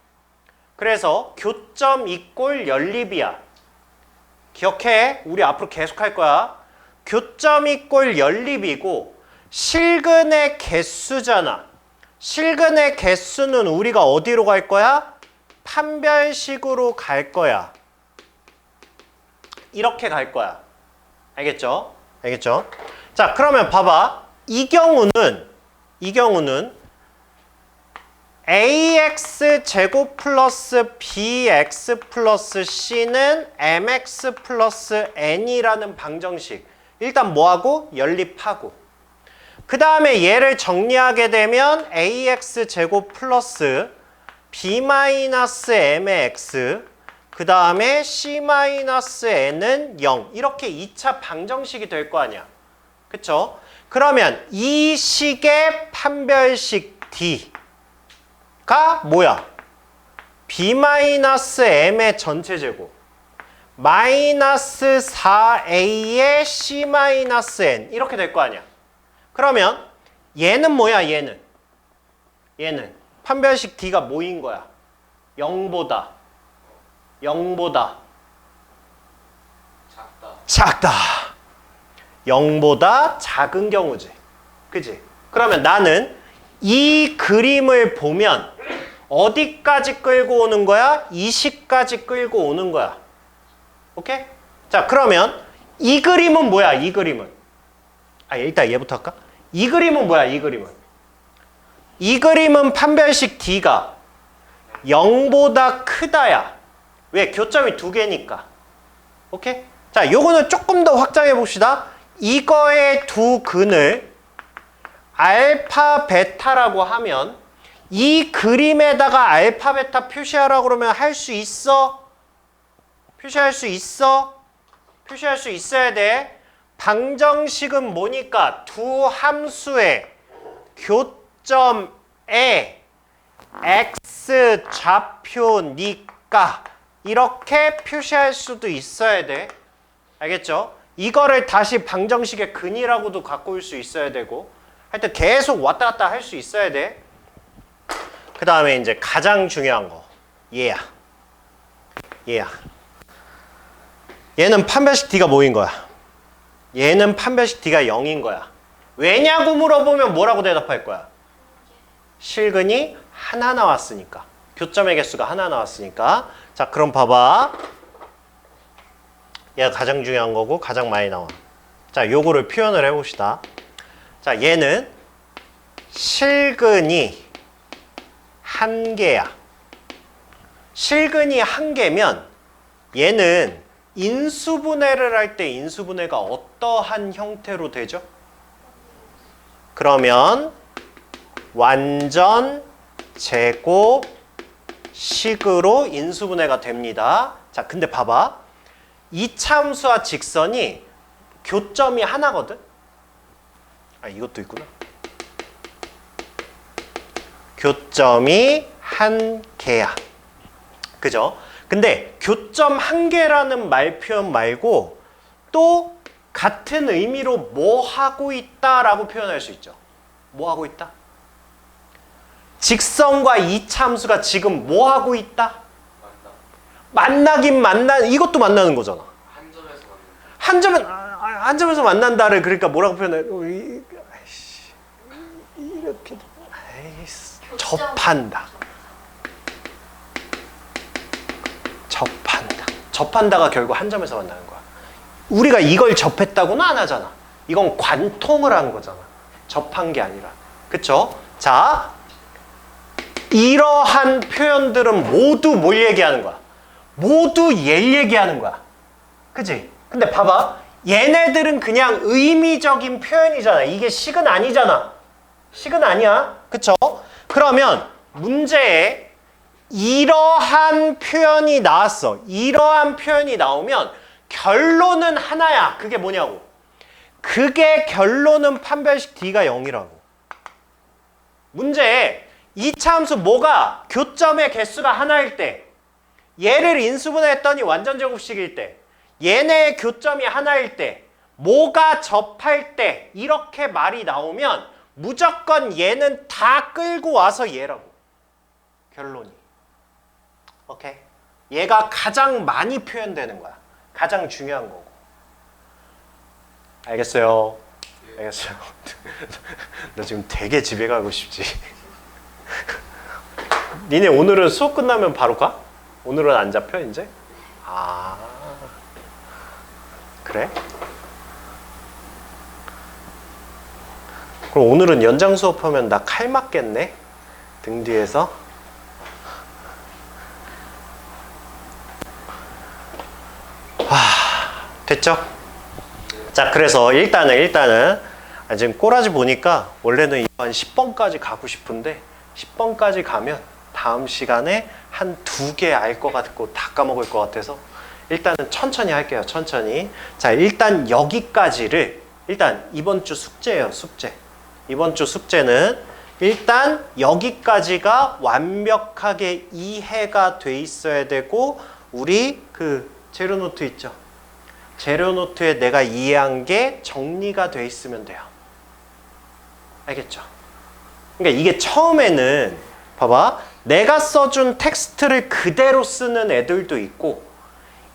그래서 교점 이꼴 연립이야. 기억해. 우리 앞으로 계속 할 거야. 교점 이꼴 연립이고 실근의 개수잖아. 실근의 개수는 우리가 어디로 갈 거야? 판별식으로 갈 거야. 이렇게 갈 거야. 알겠죠? 알겠죠? 자, 그러면 봐봐. 이 경우는 ax 제곱 플러스 bx 플러스 c는 mx 플러스 n이라는 방정식. 일단 뭐하고? 연립하고. 그 다음에 얘를 정리하게 되면 ax 제곱 플러스 b 마이너스 m의 x 그 다음에 c 마이너스 n은 0. 이렇게 2차 방정식이 될 거 아니야. 그쵸? 그러면 이 식의 판별식 D가 뭐야? B-M의 전체 제곱 마이너스 4A의 C-N 이렇게 될 거 아니야. 그러면 얘는 뭐야? 얘는 판별식 D가 뭐인 거야? 0보다 작다. 0보다 작은 경우지. 그지? 그러면 나는 이 그림을 보면 어디까지 끌고 오는 거야? 이 식까지 끌고 오는 거야. 오케이? 자, 그러면 이 그림은 뭐야? 이 그림은. 일단 얘부터 할까? 이 그림은 뭐야? 이 그림은 판별식 D가 0보다 크다야. 왜? 교점이 두 개니까. 오케이? 자, 요거는 조금 더 확장해 봅시다. 이거의 두 근을 알파, 베타라고 하면 이 그림에다가 알파, 베타 표시하라고 그러면 할 수 있어? 표시할 수 있어? 표시할 수 있어야 돼. 방정식은 뭐니까? 두 함수의 교점에 x 좌표니까 이렇게 표시할 수도 있어야 돼. 알겠죠? 이거를 다시 방정식의 근이라고도 갖고 올 수 있어야 되고 하여튼 계속 왔다 갔다 할 수 있어야 돼. 그 다음에 이제 가장 중요한 거 얘야. 얘는 판별식 D가 뭐인 거야? 얘는 판별식 D가 0인 거야. 왜냐고 물어보면 뭐라고 대답할 거야? 실근이 하나 나왔으니까. 교점의 개수가 하나 나왔으니까. 자, 그럼 봐봐. 얘가 가장 중요한 거고 가장 많이 나와. 자, 요거를 표현을 해봅시다. 자, 얘는 실근이 한 개야. 실근이 한 개면 얘는 인수분해를 할 때 인수분해가 어떠한 형태로 되죠? 그러면 완전 제곱식으로 인수분해가 됩니다. 자, 근데 봐봐. 이차함수와 직선이 교점이 하나거든? 이것도 있구나. 교점이 한 개야. 그죠? 근데 교점 한 개라는 말 표현 말고 또 같은 의미로 뭐 하고 있다라고 표현할 수 있죠. 뭐 하고 있다? 직선과 이차함수가 지금 뭐 하고 있다? 만나긴 이것도 만나는 거잖아. 한 점에서 만든다. 한 점에서 만난다를 그러니까 뭐라고 표현해? 이렇게 접한다. 접한다가 결국 한 점에서 만나는 거야. 우리가 이걸 접했다고는 안 하잖아. 이건 관통을 한 거잖아. 접한 게 아니라. 그쵸? 자, 이러한 표현들은 모두 뭘 얘기하는 거야? 모두 얘 얘기하는 거야. 그치? 근데 봐봐. 얘네들은 그냥 의미적인 표현이잖아. 이게 식은 아니잖아. 식은 아니야. 그쵸? 그러면 문제에 이러한 표현이 나왔어. 이러한 표현이 나오면 결론은 하나야. 그게 뭐냐고. 그게 결론은 판별식 D가 0이라고. 문제에 이차함수 뭐가 교점의 개수가 하나일 때, 얘를 인수분해했더니 완전 제곱식일 때, 얘네의 교점이 하나일 때, 뭐가 접할 때 이렇게 말이 나오면 무조건 얘는 다 끌고 와서 얘라고. 결론이. 오케이? 얘가 가장 많이 표현되는 거야. 가장 중요한 거고. 알겠어요? 알겠어요? 너 지금 되게 집에 가고 싶지? 니네 오늘은 수업 끝나면 바로 가? 오늘은 안 잡혀 이제? 아, 그래? 그럼 오늘은 연장 수업하면 나 칼 맞겠네? 등 뒤에서? 됐죠? 자, 그래서 일단은 지금 꼬라지 보니까 원래는 이거 한 10번까지 가고 싶은데 10번까지 가면 다음 시간에 한 2개 알 것 같고 다 까먹을 것 같아서 일단은 천천히 할게요. 천천히. 자, 일단 여기까지를 일단 이번 주 숙제예요. 숙제. 이번 주 숙제는 일단 여기까지가 완벽하게 이해가 돼 있어야 되고 우리 그 재료노트 있죠? 재료노트에 내가 이해한 게 정리가 돼 있으면 돼요. 알겠죠? 그러니까 이게 처음에는 봐봐. 내가 써준 텍스트를 그대로 쓰는 애들도 있고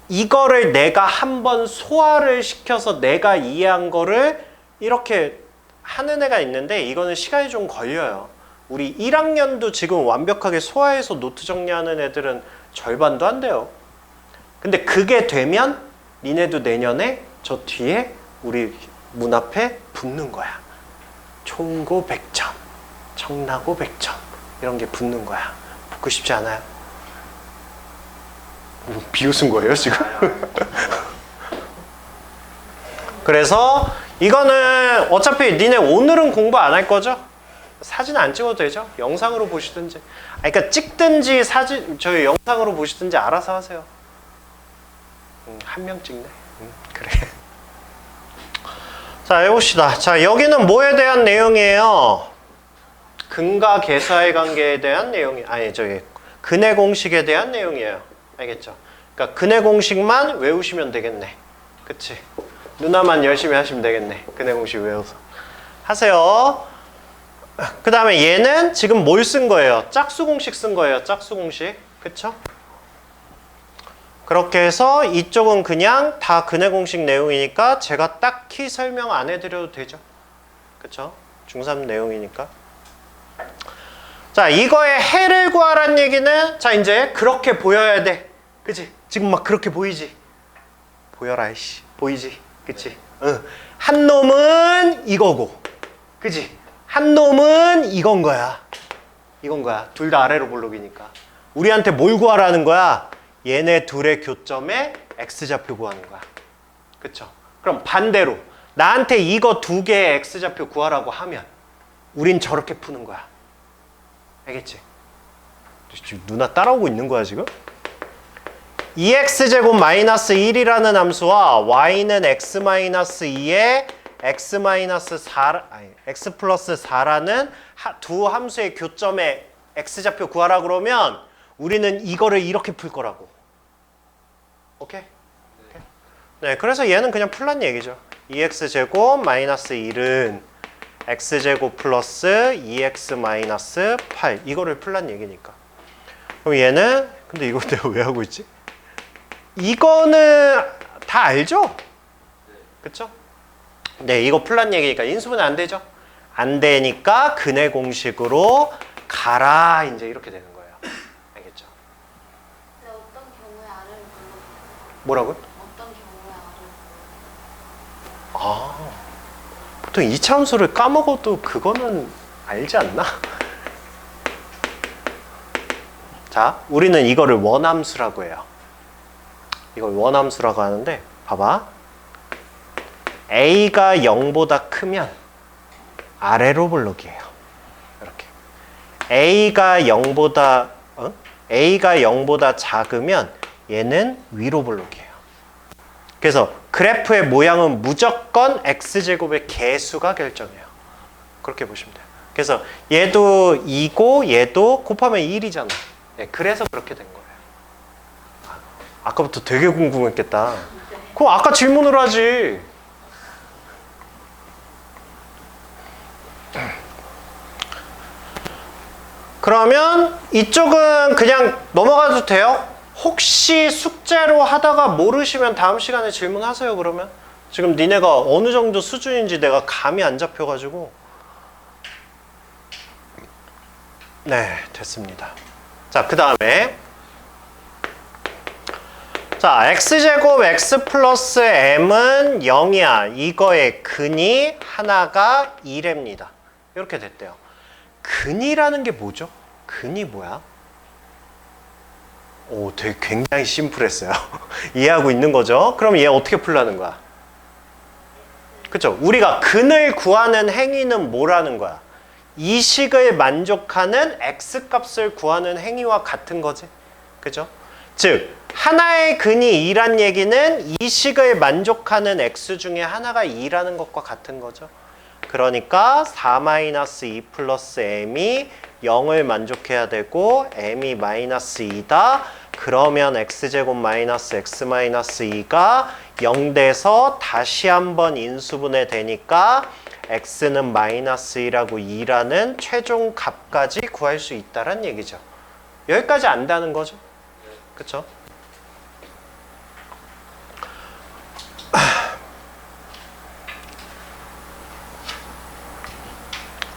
이거를 내가 한번 소화를 시켜서 내가 이해한 거를 이렇게 하는 애가 있는데 이거는 시간이 좀 걸려요. 우리 1학년도 지금 완벽하게 소화해서 노트 정리하는 애들은 절반도 안 돼요. 근데 그게 되면 니네도 내년에 저 뒤에 우리 문 앞에 붙는 거야. 총고 100점, 청라고 100점 이런 게 붙는 거야. 붙고 싶지 않아요? 비웃은 거예요 지금? 그래서 이거는 어차피 니네 오늘은 공부 안 할 거죠? 사진 안 찍어도 되죠? 영상으로 보시든지. 그러니까 찍든지 저희 영상으로 보시든지 알아서 하세요. 한 명 찍네. 그래. 자, 해봅시다. 자, 여기는 뭐에 대한 내용이에요? 근과 계사의 관계에 대한 내용이 근의 공식에 대한 내용이에요. 알겠죠? 그러니까 근의 공식만 외우시면 되겠네. 그치? 누나만 열심히 하시면 되겠네. 근의 공식 외워서. 하세요. 그 다음에 얘는 지금 뭘 쓴 거예요? 짝수 공식 쓴 거예요. 짝수 공식. 그쵸? 그렇게 해서 이쪽은 그냥 다 근의 공식 내용이니까 제가 딱히 설명 안 해드려도 되죠. 그쵸? 중3 내용이니까. 자, 이거의 해를 구하란 얘기는 자, 이제 그렇게 보여야 돼. 그치? 지금 막 그렇게 보이지? 보여라, 이씨. 보이지? 그치? 응. 한 놈은 이거고. 그치? 한 놈은 이건 거야. 이건 거야. 둘 다 아래로 볼록이니까. 우리한테 뭘 구하라는 거야? 얘네 둘의 교점에 x좌표 구하는 거야. 그쵸? 그럼 반대로 나한테 이거 두 개의 x좌표 구하라고 하면 우린 저렇게 푸는 거야. 알겠지? 지금 누나 따라오고 있는 거야 지금? 2x제곱 마이너스 1이라는 함수와 y는 x 마이너스 2에 x 마이너스 4 x 플러스 4라는 두 함수의 교점에 x좌표 구하라 그러면 우리는 이거를 이렇게 풀 거라고. 오케이? 네, 그래서 얘는 그냥 풀란 얘기죠. 2x제곱 마이너스 1은 x제곱 플러스 2x 마이너스 8 이거를 풀란 얘기니까. 그럼 얘는 근데 이거 내가 왜 하고 있지? 이거는 다 알죠? 그쵸? 네, 이거 플랫 얘기니까 인수분해 안 되죠? 안 되니까 근의 공식으로 가라 이제 이렇게 되는 거예요. 알겠죠? 근데 어떤 경우에 R을 불러요? 뭐라고요? 어떤 경우에 R을 불러요? 아, 보통 이차함수를 까먹어도 그거는 알지 않나? 자, 우리는 이거를 원함수라고 해요. 이걸 원함수라고 하는데 봐봐. A가 0보다 크면 아래로 블록이에요. 이렇게. A가 0보다 작으면 얘는 위로 블록이에요. 그래서 그래프의 모양은 무조건 x제곱의 개수가 결정해요. 그렇게 보시면 돼요. 그래서 얘도 2고 얘도 곱하면 1이잖아. 네, 그래서 그렇게 된 거예요. 아까부터 되게 궁금했겠다. 그럼 아까 질문을 하지. 그러면 이쪽은 그냥 넘어가도 돼요? 혹시 숙제로 하다가 모르시면 다음 시간에 질문하세요. 그러면 지금 니네가 어느 정도 수준인지 내가 감이 안 잡혀가지고. 네, 됐습니다. 자, 그 다음에 자, x제곱 x 플러스 m은 0이야. 이거의 근이 하나가 2랍니다. 이렇게 됐대요. 근이라는 게 뭐죠? 근이 뭐야? 오, 되게 굉장히 심플했어요. 이해하고 있는 거죠? 그럼 얘 어떻게 풀라는 거야? 그쵸? 우리가 근을 구하는 행위는 뭐라는 거야? 이 식을 만족하는 x 값을 구하는 행위와 같은 거지. 그죠? 즉, 하나의 근이 2란 얘기는 이 식을 만족하는 x 중에 하나가 2라는 것과 같은 거죠. 그러니까 4-2 플러스 m이 0을 만족해야 되고 m이 마이너스 2다. 그러면 x제곱 마이너스 x 마이너스 2가 0 돼서 다시 한번 인수분해 되니까 x는 마이너스 2라고 2라는 최종 값까지 구할 수 있다는 얘기죠. 여기까지 안다는 거죠. 그쵸?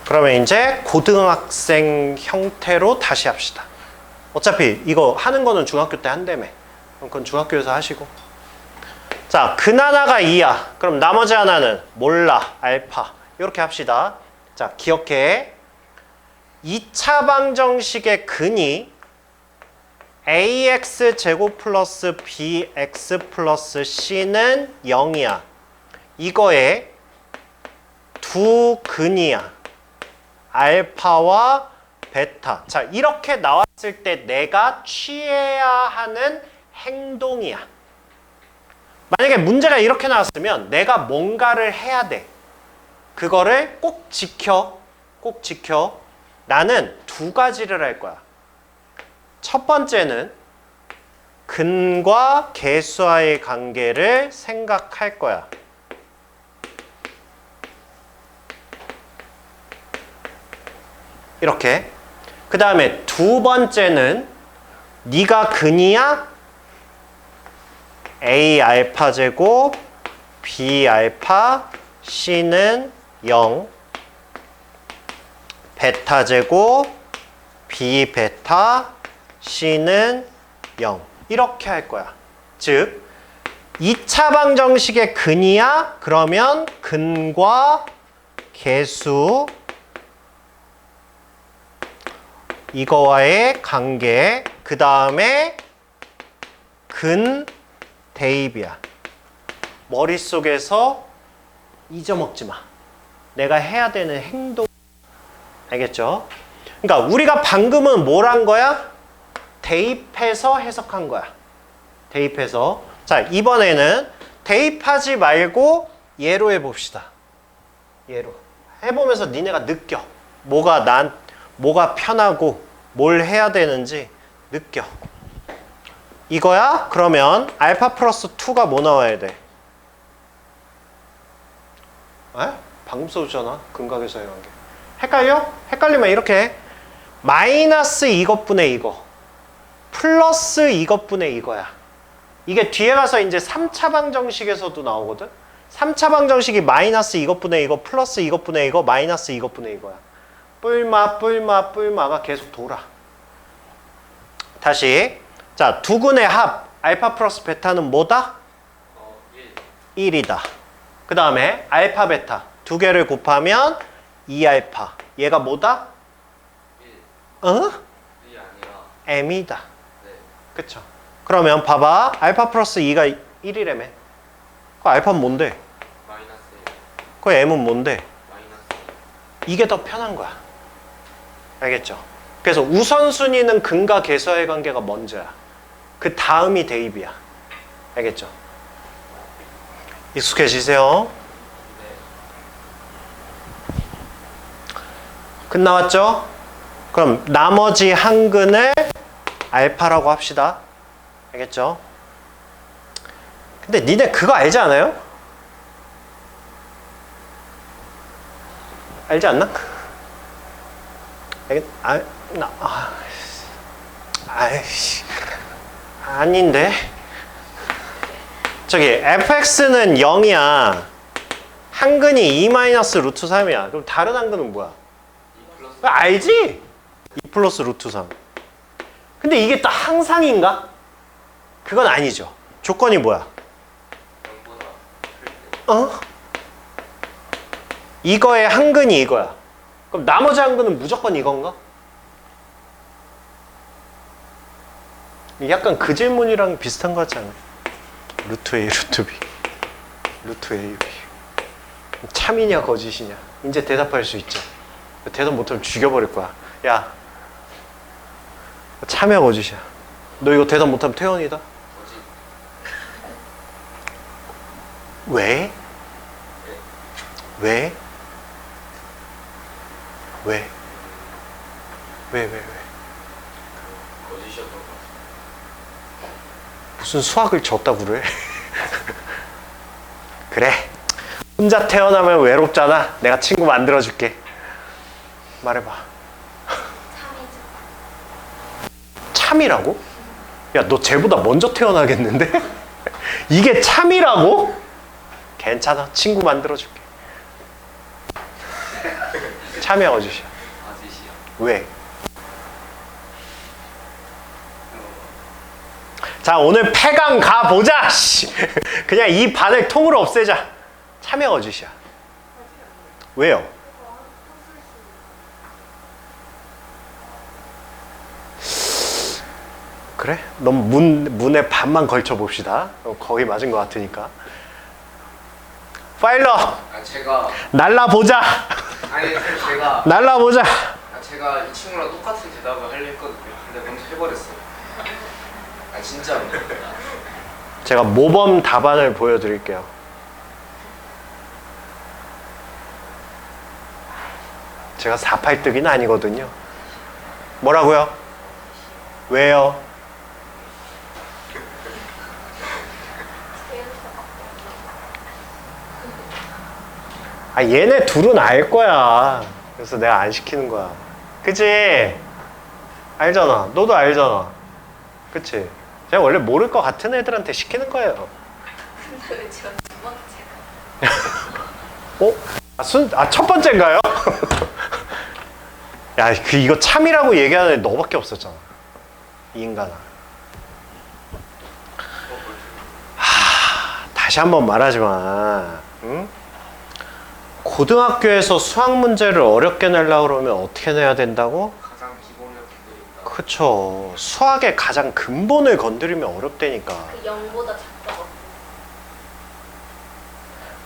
그러면 이제 고등학생 형태로 다시 합시다. 어차피 이거 하는 거는 중학교 때 한다며. 그럼 그건 중학교에서 하시고. 자, 근 하나가 2야. 그럼 나머지 하나는 몰라. 알파. 이렇게 합시다. 자, 기억해. 2차 방정식의 근이 ax 제곱 플러스 bx 플러스 c는 0이야. 이거의 두 근이야. 알파와 베타. 자, 이렇게 나왔을 때 내가 취해야 하는 행동이야. 만약에 문제가 이렇게 나왔으면 내가 뭔가를 해야 돼. 그거를 꼭 지켜. 꼭 지켜. 나는 두 가지를 할 거야. 첫 번째는 근과 개수와의 관계를 생각할 거야. 이렇게. 그 다음에 두 번째는 네가 근이야? A 알파 제곱 B 알파 C는 0 베타 제곱 B 베타 C는 0 이렇게 할 거야. 즉 2차 방정식의 근이야? 그러면 근과 개수 이거와의 관계, 그 다음에 근 대입이야. 머릿속에서 잊어먹지 마. 내가 해야 되는 행동. 알겠죠? 그러니까 우리가 방금은 뭘 한 거야? 대입해서 해석한 거야. 대입해서. 자, 이번에는 대입하지 말고 예로 해봅시다. 예로. 해보면서 니네가 느껴. 뭐가 편하고 뭘 해야 되는지 느껴. 이거야? 그러면 알파 플러스 2가 뭐 나와야 돼? 에? 방금 써줬잖아. 근각에서 이런 게. 헷갈려? 헷갈리면 이렇게 해. 마이너스 이것분의 이거 플러스 이것분의 이거야. 이게 뒤에 가서 이제 3차 방정식에서도 나오거든. 3차 방정식이 마이너스 이것분의 이거 플러스 이것분의 이거 마이너스 이것분의 이거야. 뿔마가 계속 돌아. 다시. 자, 두근의 합 알파 플러스 베타는 뭐다? 1. 1이다. 그 다음에 알파 베타 두 개를 곱하면 2알파. 얘가 뭐다? 1. 어? 1이 아니라. m이다. 네. 그쵸? 그러면 봐봐. 알파 플러스 2가 1이라며. 그 알파는 뭔데? 마이너스 1. 그 m은 뭔데? 마이너스 이게 더 편한 거야. 알겠죠? 그래서 우선순위는 근과 계수의 관계가 먼저야. 그 다음이 대입이야. 알겠죠? 익숙해지세요. 네. 끝나왔죠? 그럼 나머지 한 근을 알파라고 합시다. 알겠죠? 근데 니네 그거 알지 않아요? 알지 않나? 아이씨. 아닌데. 저기 fx는 0이야. 한 근이 2 마이너스 루트 3이야. 그럼 다른 한 근은 뭐야? 2 플러스 알지? 2 플러스 루트 3. 근데 이게 또 항상인가? 그건 아니죠. 조건이 뭐야? 0보다 클 때. 어? 이거의 한 근이 이거야. 그럼 나머지 한 근은 무조건 이건가? 약간 그 질문이랑 비슷한 거 같지 않아? 루트 A, 루트 B. 루트 A, B. 참이냐 거짓이냐? 이제 대답할 수 있죠. 대답 못하면 죽여버릴 거야. 야, 참이야 거짓이야? 너 이거 대답 못하면 퇴원이다. 거짓. 왜? 왜? 왜? 왜? 거짓이었던 것 같아요. 무슨 수학을 졌다 그래? 그래. 혼자 태어나면 외롭잖아. 내가 친구 만들어줄게. 말해봐. 참이죠. 참이라고? 야, 너 쟤보다 먼저 태어나겠는데? 이게 참이라고? 괜찮아. 친구 만들어줄게. 참이야, 어주시야. 아짓이요. 왜? 자, 오늘 폐강 가보자! 씨. 그냥 이 반을 통으로 없애자. 참여 어짓이야. 왜요? 그래? 너무 문에 반만 걸쳐 봅시다. 거의 맞은 것 같으니까. 파일러! 아 제가 날라보자! 아니 제가 날라보자! 제가 이 친구랑 똑같은 대답을 하려 했거든요. 근데 먼저 해버렸어요. 아 진짜로. 제가 모범 답안을 보여드릴게요. 제가 4팔뜨기는 아니거든요. 뭐라고요? 왜요? 아, 얘네 둘은 알 거야. 그래서 내가 안 시키는 거야. 그치? 알잖아. 너도 알잖아. 그치? 제가 원래 모를 것 같은 애들한테 시키는 거예요. 근데 왜 제가 두 번째가? 어? 첫 번째인가요? 야, 이거 참이라고 얘기하는 애 너밖에 없었잖아. 이 인간아. 다시 한번 말하지만, 응? 고등학교에서 수학 문제를 어렵게 내려고 그러면 어떻게 내야 된다고? 가장 기본을 건드린다. 그쵸. 수학의 가장 근본을 건드리면 어렵다니까. 그 0보다 작다고.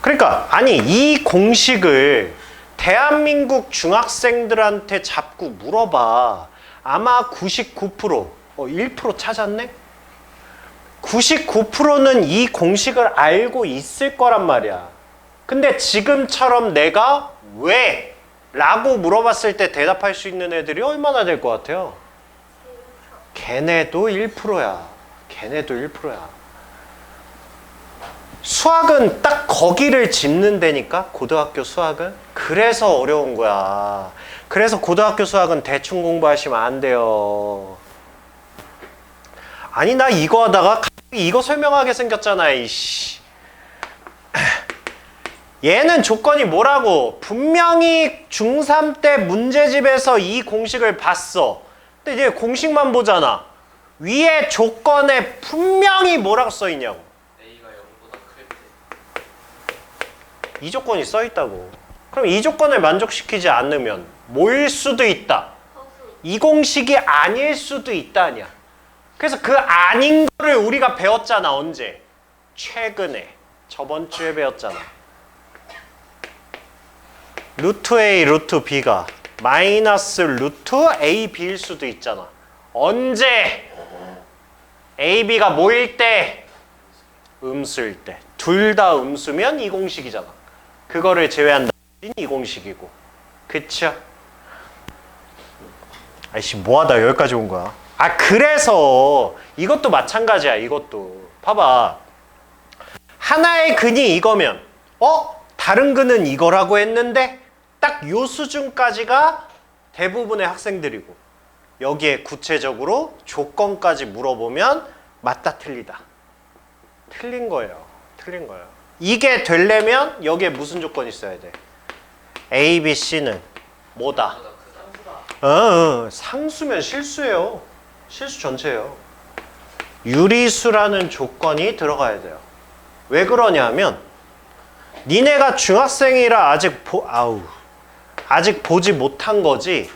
그러니까 아니 이 공식을 대한민국 중학생들한테 자꾸 물어봐. 아마 99%, 1% 찾았네? 99%는 이 공식을 알고 있을 거란 말이야. 근데 지금처럼 내가 왜? 라고 물어봤을 때 대답할 수 있는 애들이 얼마나 될 것 같아요? 걔네도 1%야. 걔네도 1%야. 수학은 딱 거기를 짚는 데니까, 고등학교 수학은. 그래서 어려운 거야. 그래서 고등학교 수학은 대충 공부하시면 안 돼요. 아니, 나 이거 하다가 이거 설명하게 생겼잖아, 이씨. 얘는 조건이 뭐라고? 분명히 중3 때 문제집에서 이 공식을 봤어. 근데 얘 공식만 보잖아. 위에 조건에 분명히 뭐라고 써있냐고. A가 0보다 클 때. 이 조건이 써있다고. 그럼 이 조건을 만족시키지 않으면 뭐일 수도 있다. 허수. 이 공식이 아닐 수도 있다 아니야. 그래서 그 아닌 거를 우리가 배웠잖아. 언제? 최근에. 저번 주에 배웠잖아. 루트 A, 루트 B가 마이너스 루트 A, B일 수도 있잖아. 언제? A, B가 뭐일 때? 음수일 때. 둘 다 음수면 이 공식이잖아. 그거를 제외한다면 이 공식이고. 그쵸? 아이씨 뭐하다 여기까지 온 거야. 아 그래서 이것도 마찬가지야. 이것도 봐봐. 하나의 근이 이거면 다른 근은 이거라고 했는데 딱 요 수준까지가 대부분의 학생들이고 여기에 구체적으로 조건까지 물어보면 맞다 틀리다. 틀린 거예요. 틀린 거예요. 이게 되려면 여기에 무슨 조건이 있어야 돼? A, B, C는 뭐다? 보다 크다. 상수면 실수예요. 실수 전체예요. 유리수라는 조건이 들어가야 돼요. 왜 그러냐면 니네가 중학생이라 아직 보지 못한 거지.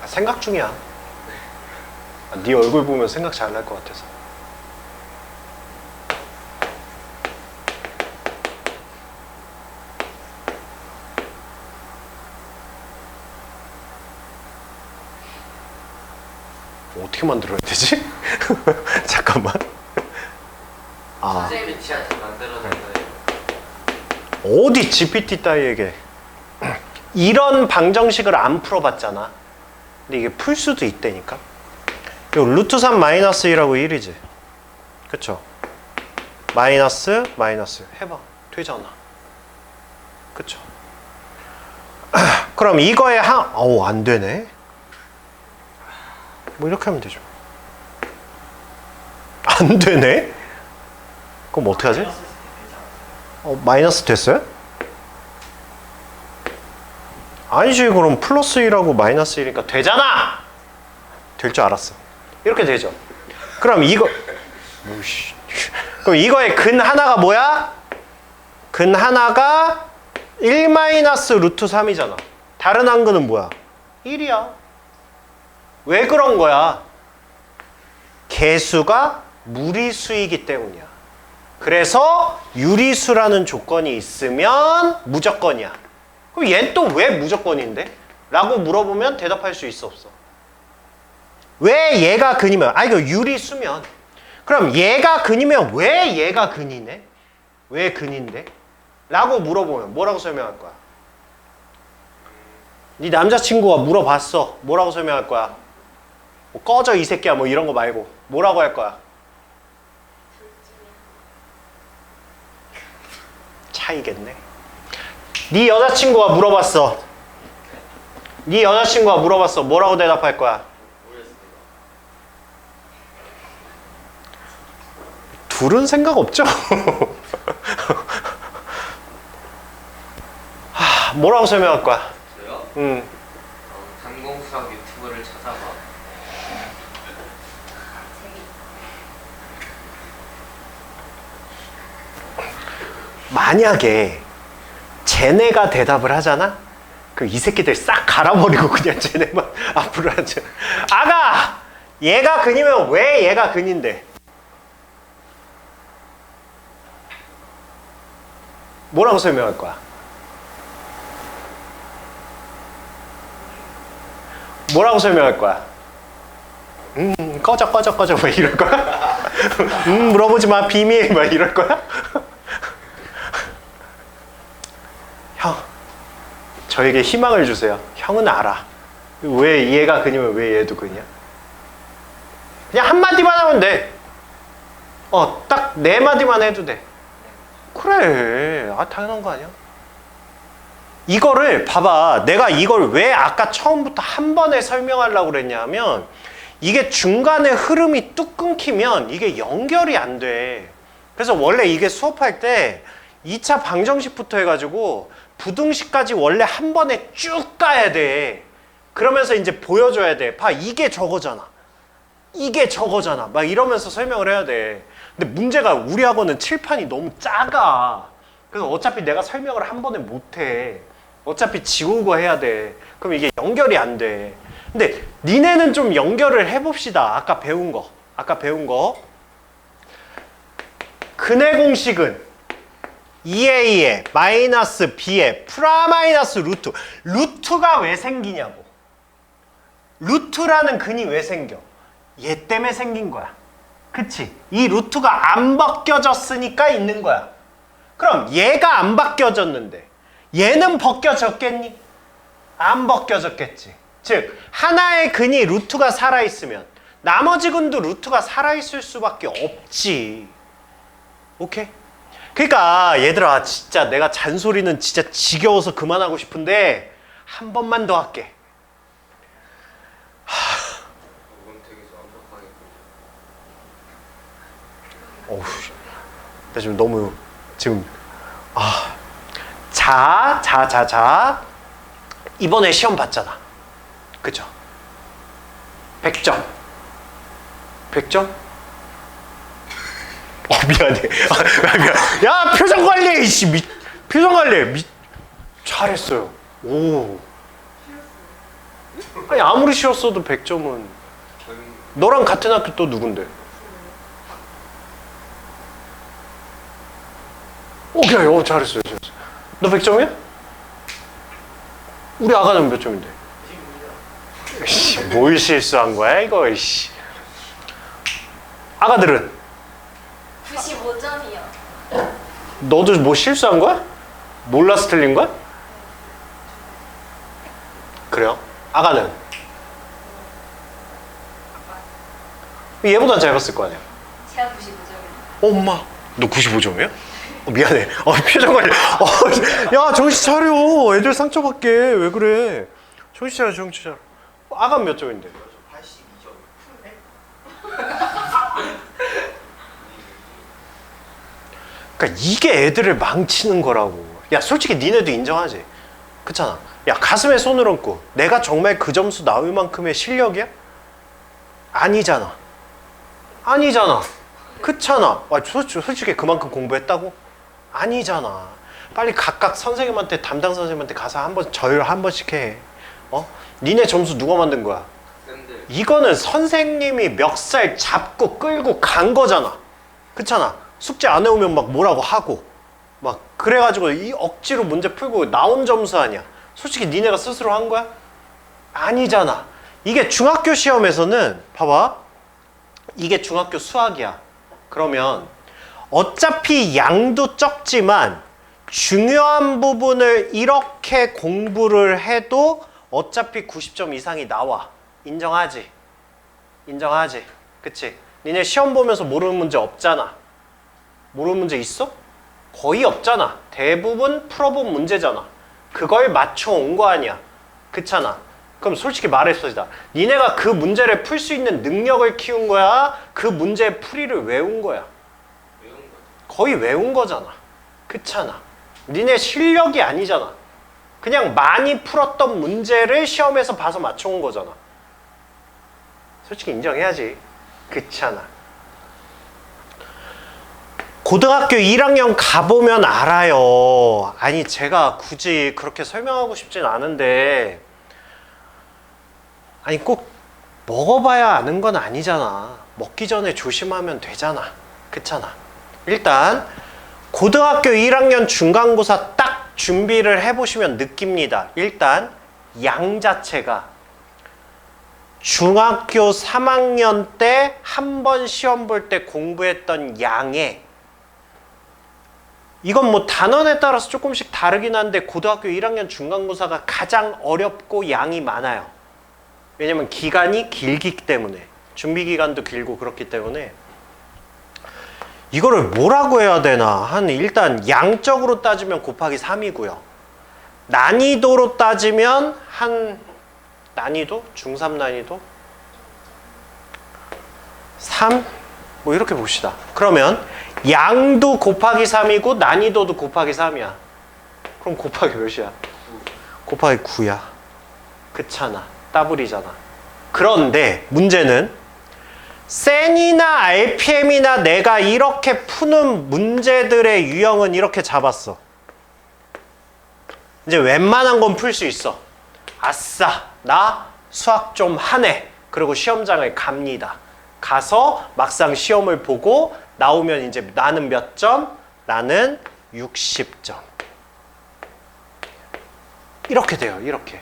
생각 중이야. 네 얼굴 보면 생각 잘 날 것 같아서. 어떻게 만들어야 되지? 잠깐만. GPT한테 만들어준다. 어디 GPT 따위에게 이런 방정식을 안 풀어봤잖아. 근데 이게 풀 수도 있다니까. 이거 루트 3 마이너스 1하고 1이지. 그쵸? 마이너스 해봐. 되잖아. 그쵸? 그럼 이거에 안 되네. 뭐 이렇게 하면 되죠. 안 되네? 그럼 어떻게 하지? 마이너스 됐어요? 아니지. 그럼 플러스 1하고 마이너스 1이니까 되잖아! 될 줄 알았어. 이렇게 되죠. 그럼 그럼 이거의 근 하나가 뭐야? 근 하나가 1 마이너스 루트 3이잖아. 다른 한 근은 뭐야? 1이야. 왜 그런 거야? 개수가 무리수이기 때문이야. 그래서 유리수라는 조건이 있으면 무조건이야. 그럼 얘는 또 왜 무조건인데? 라고 물어보면 대답할 수 있어 없어? 왜 얘가 근이면 이거 유리수면 그럼 얘가 근이면 왜 얘가 근이네? 왜 근인데? 라고 물어보면 뭐라고 설명할 거야? 네 남자친구가 물어봤어. 뭐라고 설명할 거야? 뭐 꺼져 이 새끼야 뭐 이런 거 말고 뭐라고 할 거야? 둘 중에 차이겠네. 네 여자친구가 물어봤어. 뭐라고 대답할 거야? 모르겠습니다. 둘은 생각 없죠? 뭐라고 설명할 거야? 저요? 단공수학 유튜브를 찾아봐. 만약에 쟤네가 대답을 하잖아? 그 이 새끼들 싹 갈아버리고 그냥 쟤네만 앞으로 하자. 아가! 얘가 근이면 왜 얘가 근인데? 뭐라고 설명할 거야? 뭐라고 설명할 거야? 꺼져 막 이럴 거야? 물어보지 마 비밀 막 이럴 거야? 형, 저에게 희망을 주세요. 형은 알아. 왜 얘가 근이면 왜 얘도 근이야? 그냥 한마디만 하면 돼. 딱 4마디만 해도 돼. 그래. 당연한 거 아니야? 이거를 봐봐. 내가 이걸 왜 아까 처음부터 한 번에 설명하려고 그랬냐면 이게 중간에 흐름이 뚝 끊기면 이게 연결이 안 돼. 그래서 원래 이게 수업할 때 2차 방정식부터 해가지고 부등식까지 원래 한 번에 쭉 가야 돼. 그러면서 이제 보여줘야 돼. 봐, 이게 저거잖아. 이게 저거잖아. 막 이러면서 설명을 해야 돼. 근데 문제가 우리 학원은 칠판이 너무 작아. 그래서 어차피 내가 설명을 한 번에 못 해. 어차피 지우고 해야 돼. 그럼 이게 연결이 안 돼. 근데 니네는 좀 연결을 해봅시다. 아까 배운 거. 근의 공식은 2a에 마이너스 b에 프라마이너스 루트. 루트가 왜 생기냐고. 루트라는 근이 왜 생겨? 얘 때문에 생긴 거야. 그치? 이 루트가 안 벗겨졌으니까 있는 거야. 그럼 얘가 안 벗겨졌는데 얘는 벗겨졌겠니? 안 벗겨졌겠지. 즉 하나의 근이 루트가 살아있으면 나머지 근도 루트가 살아있을 수밖에 없지. 오케이? 그러니까 얘들아 진짜 내가 잔소리는 진짜 지겨워서 그만하고 싶은데 한 번만 더 할게. 이건 되게 완벽하게 어우, 나 지금 너무 지금 자 이번에 시험 봤잖아. 그죠? 100점. 100점? 미안해. 미안. 야, 표정 관리, 이씨. 표정 관리. 잘했어요. 오. 아니, 아무리 쉬웠어도 100점은. 너랑 같은 학교 또 누군데? 오케이, 잘했어요. 너 100점이야? 우리 아가는 몇 점인데? 뭘 실수한 거야, 이거, 이씨. 아가들은? 95점이요. 너도 뭐 실수한 거야? 몰라서 틀린 거야? 그래요? 아가는? 얘보다 잘 봤을 거 아니야? 제가 95점이요. 엄마, 너 95점이야? 미안해. 표정 관리. 야, 정신 차려. 애들 상처받게. 왜 그래? 정신 차려, 정신 차려. 아가 몇 점인데? 82점. 그러니까 이게 애들을 망치는 거라고. 야, 솔직히 니네도 인정하지? 그렇잖아. 야, 가슴에 손을 얹고 내가 정말 그 점수 나올 만큼의 실력이야? 아니잖아. 아니잖아. 그렇잖아. 솔직히 그만큼 공부했다고? 아니잖아. 빨리 각각 선생님한테, 담당 선생님한테 가서 한번 저열 한 번씩 해. 니네 점수 누가 만든 거야? 쌤들. 이거는 선생님이 멱살 잡고 끌고 간 거잖아. 그렇잖아. 숙제 안 해오면 막 뭐라고 하고 막 그래가지고 이 억지로 문제 풀고 나온 점수 아니야. 솔직히 니네가 스스로 한 거야? 아니잖아. 이게 중학교 시험에서는 봐봐. 이게 중학교 수학이야. 그러면 어차피 양도 적지만 중요한 부분을 이렇게 공부를 해도 어차피 90점 이상이 나와. 인정하지? 인정하지? 그치? 니네 시험 보면서 모르는 문제 없잖아. 모르는 문제 있어? 거의 없잖아. 대부분 풀어본 문제잖아. 그걸 맞춰온 거 아니야. 그렇잖아. 그럼 솔직히 말해서 니네가 그 문제를 풀 수 있는 능력을 키운 거야? 그 문제의 풀이를 외운 거야? 외운 거죠. 거의 외운 거잖아. 그렇잖아. 니네 실력이 아니잖아. 그냥 많이 풀었던 문제를 시험에서 봐서 맞춰온 거잖아. 솔직히 인정해야지. 그렇잖아. 고등학교 1학년 가보면 알아요. 아니 제가 굳이 그렇게 설명하고 싶진 않은데 아니 꼭 먹어봐야 아는 건 아니잖아. 먹기 전에 조심하면 되잖아. 그렇잖아. 일단 고등학교 1학년 중간고사 딱 준비를 해보시면 느낍니다. 일단 양 자체가 중학교 3학년 때 한 번 시험 볼 때 공부했던 양에 이건 뭐 단원에 따라서 조금씩 다르긴 한데 고등학교 1학년 중간고사가 가장 어렵고 양이 많아요. 왜냐면 기간이 길기 때문에 준비 기간도 길고 그렇기 때문에 이거를 뭐라고 해야 되나 일단 양적으로 따지면 곱하기 3이고요. 난이도로 따지면 한 난이도? 중3 난이도? 3? 뭐 이렇게 봅시다. 그러면 양도 곱하기 3이고 난이도도 곱하기 3이야. 그럼 곱하기 몇이야? 곱하기 9야. 그렇잖아. 따블이잖아. 그런데 문제는 센이나 RPM이나 내가 이렇게 푸는 문제들의 유형은 이렇게 잡았어. 이제 웬만한 건 풀 수 있어. 아싸, 나 수학 좀 하네. 그리고 시험장을 갑니다. 가서 막상 시험을 보고 나오면 이제 나는 몇 점? 나는 60점. 이렇게 돼요. 이렇게.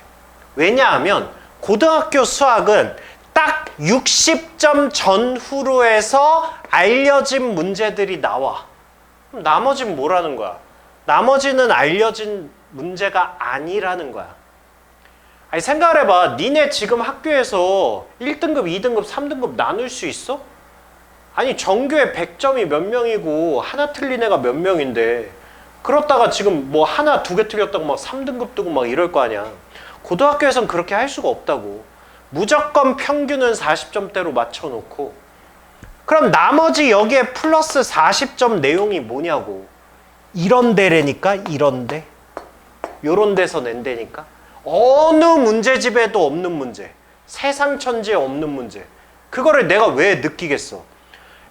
왜냐하면 고등학교 수학은 딱 60점 전후로 해서 알려진 문제들이 나와. 그럼 나머지는 뭐라는 거야? 나머지는 알려진 문제가 아니라는 거야. 아니 생각을 해봐. 니네 지금 학교에서 1등급, 2등급, 3등급 나눌 수 있어? 아니 전교에 100점이 몇 명이고 하나 틀린 애가 몇 명인데 그렇다가 지금 뭐 하나, 두 개 틀렸다고 막 3등급 뜨고 막 이럴 거 아니야. 고등학교에선 그렇게 할 수가 없다고. 무조건 평균은 40점대로 맞춰놓고 그럼 나머지 여기에 플러스 40점 내용이 뭐냐고. 이런 데라니까. 이런 데. 요런 데서 낸다니까. 어느 문제집에도 없는 문제. 세상 천지에 없는 문제. 그거를 내가 왜 느끼겠어.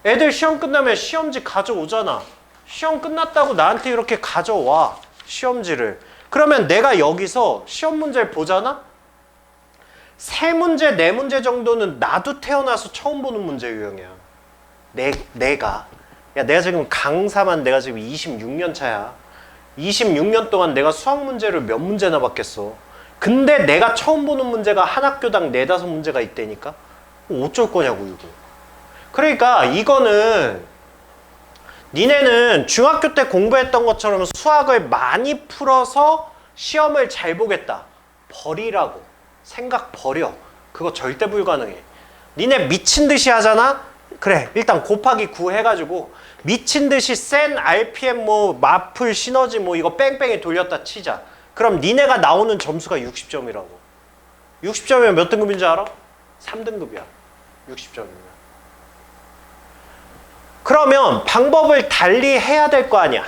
애들 시험 끝나면 시험지 가져오잖아. 시험 끝났다고 나한테 이렇게 가져와. 시험지를. 그러면 내가 여기서 시험 문제를 보잖아? 3문제, 4문제 정도는 나도 태어나서 처음 보는 문제 유형이야. 내가. 야, 내가 지금 강사만 내가 지금 26년 차야. 26년 동안 내가 수학 문제를 몇 문제나 봤겠어. 근데 내가 처음 보는 문제가 한 학교당 4, 5문제가 있다니까? 어쩔 거냐고, 이거. 그러니까 이거는 니네는 중학교 때 공부했던 것처럼 수학을 많이 풀어서 시험을 잘 보겠다. 버리라고. 생각 버려. 그거 절대 불가능해. 니네 미친 듯이 하잖아? 그래, 일단 곱하기 9 해가지고 미친 듯이 센 RPM 뭐 마플 시너지 뭐 이거 뺑뺑이 돌렸다 치자. 그럼 니네가 나오는 점수가 60점이라고. 60점이면 몇 등급인 줄 알아? 3등급이야. 60점이면. 그러면 방법을 달리 해야 될 거 아니야.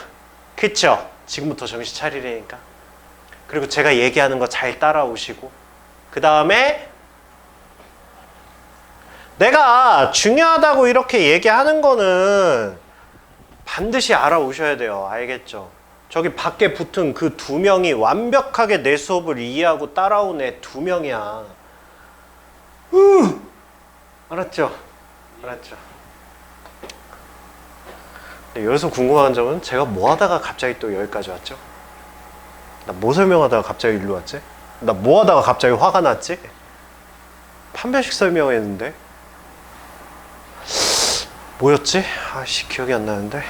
그쵸? 지금부터 정신 차리라니까. 그리고 제가 얘기하는 거 잘 따라오시고 그 다음에 내가 중요하다고 이렇게 얘기하는 거는 반드시 알아오셔야 돼요. 알겠죠? 저기 밖에 붙은 그 2명이 완벽하게 내 수업을 이해하고 따라온 애 2명이야. 알았죠? 알았죠? 여기서 궁금한 점은 제가 뭐 하다가 갑자기 또 여기까지 왔죠? 나 뭐 설명하다가 갑자기 일로 왔지? 나 뭐 하다가 갑자기 화가 났지? 판별식 설명했는데 뭐였지? 아씨 기억이 안 나는데.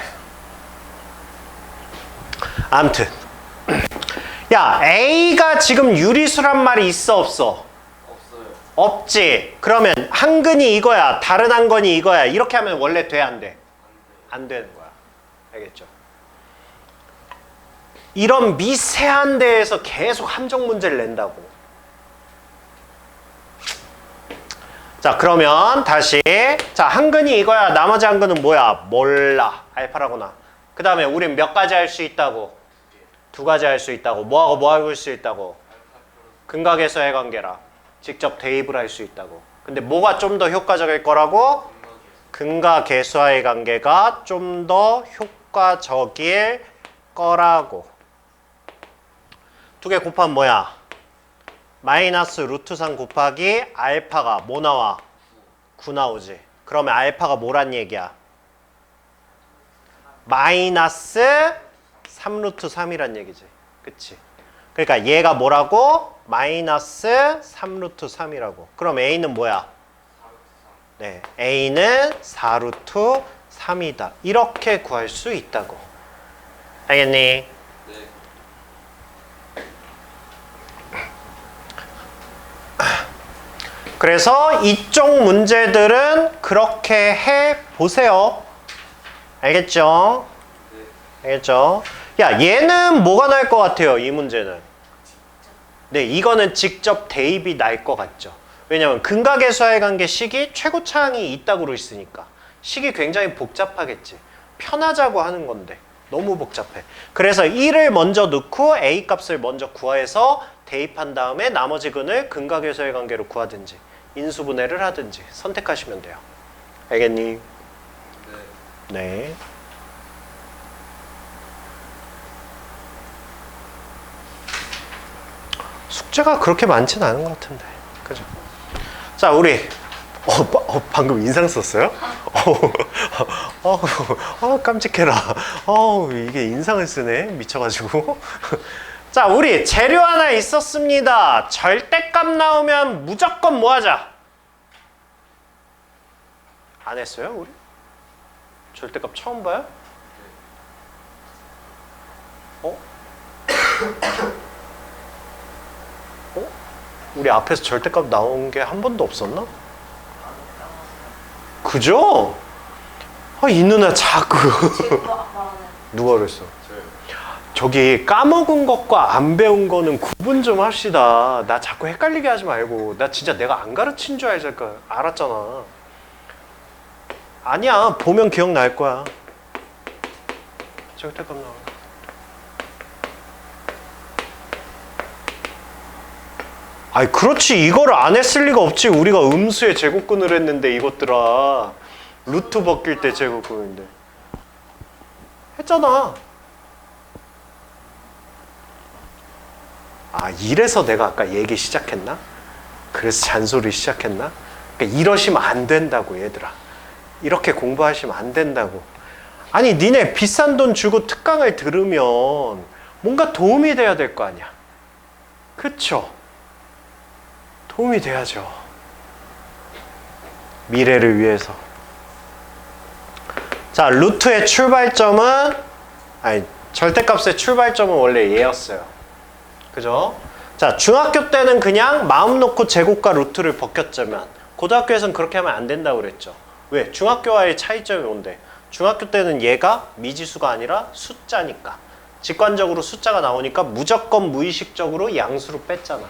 아무튼 야 A가 지금 유리수란 말이 있어 없어? 없어요. 없지. 그러면 한근이 이거야 다른 한근이 이거야 이렇게 하면 원래 돼 안 돼? 안 되는 거야. 알겠죠? 이런 미세한 데에서 계속 함정 문제를 낸다고. 자 그러면 다시 자 한근이 이거야 나머지 한근은 뭐야? 몰라. 알파라구나. 그 다음에 우린 몇 가지 할 수 있다고? 2가지 할 수 있다고. 뭐하고 뭐하고 할 수 있다고? 근각에서의 관계라. 직접 대입을 할 수 있다고. 근데 뭐가 좀 더 효과적일 거라고? 근각계수와의 관계가 좀 더 효과적일 거라고. 2개 곱하면 뭐야? 마이너스 루트 3 곱하기 알파가 뭐 나와? 9 나오지. 그러면 알파가 뭐란 얘기야? 마이너스 3 루트 3이란 얘기지. 그치? 그러니까 얘가 뭐라고? 마이너스 3 루트 3이라고. 그럼 A는 뭐야? 네, A는 4 루트 3이다. 이렇게 구할 수 있다고. 알겠니? 네. 그래서 이쪽 문제들은 그렇게 해 보세요. 알겠죠? 네. 알겠죠? 야, 얘는 뭐가 나을 것 같아요? 이 문제는. 네, 이거는 직접 대입이 날 것 같죠. 왜냐면 근각의 관계 식이 최고차항이 이따구로 있으니까 식이 굉장히 복잡하겠지. 편하자고 하는 건데 너무 복잡해. 그래서 1을 먼저 넣고 A 값을 먼저 구해서 대입한 다음에 나머지 근을 근각의 관계로 구하든지 인수분해를 하든지 선택하시면 돼요. 알겠니? 네. 네. 숙제가 그렇게 많진 않은 것 같은데. 그죠? 자, 우리 방금 인상 썼어요? 깜찍해라. 이게 인상을 쓰네. 미쳐가지고. 자, 우리 재료 하나 있었습니다. 절대값 나오면 무조건 뭐 하자? 안 했어요, 우리? 절대값 처음 봐요? 우리 앞에서 절대값 나온 게 한 번도 없었나? 그죠? 이 누나 자꾸 제가 말하는 누가 그랬어? 저요. 저기 까먹은 것과 안 배운 거는 구분 좀 합시다. 나 자꾸 헷갈리게 하지 말고. 나 진짜 내가 안 가르친 줄 알았잖아. 아니야, 보면 기억날 거야. 절대값 나와. 아이, 그렇지. 이거를 안 했을 리가 없지. 우리가 음수의 제곱근을 했는데 이것들아. 루트 벗길 때 제곱근인데. 했잖아. 이래서 내가 아까 얘기 시작했나? 그래서 잔소리 시작했나? 그러니까 이러시면 안 된다고, 얘들아. 이렇게 공부하시면 안 된다고. 아니, 니네 비싼 돈 주고 특강을 들으면 뭔가 도움이 돼야 될 거 아니야. 그쵸? 도움이 돼야죠. 미래를 위해서. 자, 루트의 출발점은, 절대값의 출발점은 원래 얘였어요. 그죠? 자, 중학교 때는 그냥 마음 놓고 제곱과 루트를 벗겼자면, 고등학교에서는 그렇게 하면 안 된다고 그랬죠. 왜? 중학교와의 차이점이 뭔데? 중학교 때는 얘가 미지수가 아니라 숫자니까. 직관적으로 숫자가 나오니까 무조건 무의식적으로 양수로 뺐잖아.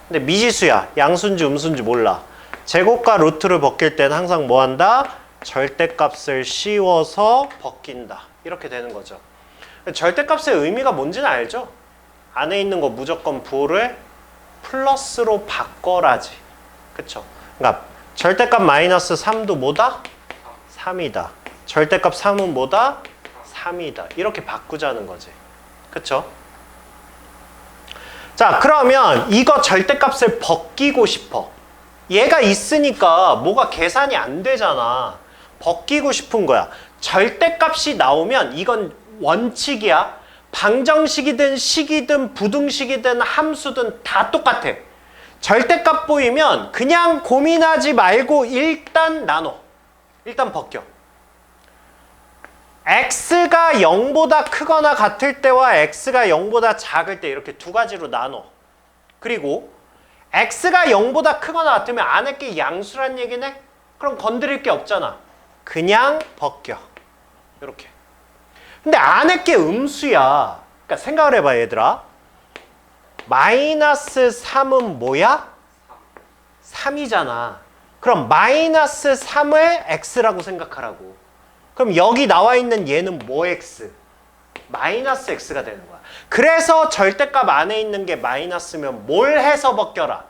근데 미지수야. 양수인지 음수인지 몰라. 제곱과 루트를 벗길 때는 항상 뭐 한다? 절대값을 씌워서 벗긴다. 이렇게 되는 거죠. 절대값의 의미가 뭔지는 알죠? 안에 있는 거 무조건 부호를 플러스로 바꿔라지. 그쵸? 그러니까 절대값 마이너스 3도 뭐다? 3이다. 절대값 3은 뭐다? 3이다. 이렇게 바꾸자는 거지. 그쵸? 자, 그러면 이거 절대값을 벗기고 싶어. 얘가 있으니까 뭐가 계산이 안 되잖아. 벗기고 싶은 거야. 절대값이 나오면 이건 원칙이야. 방정식이든 식이든 부등식이든 함수든 다 똑같아. 절대값 보이면 그냥 고민하지 말고 일단 나눠. 일단 벗겨. x가 0보다 크거나 같을 때와 x가 0보다 작을 때 이렇게 두 가지로 나눠. 그리고 x가 0보다 크거나 같으면 안에 게 양수란 얘기네? 그럼 건드릴 게 없잖아. 그냥 벗겨. 이렇게. 근데 안에 게 음수야. 그러니까 생각을 해봐, 얘들아. 마이너스 3은 뭐야? 3이잖아. 그럼 마이너스 3을 x라고 생각하라고. 그럼 여기 나와 있는 얘는 뭐 x? 마이너스 x가 되는 거야. 그래서 절대값 안에 있는 게 마이너스면 뭘 해서 벗겨라?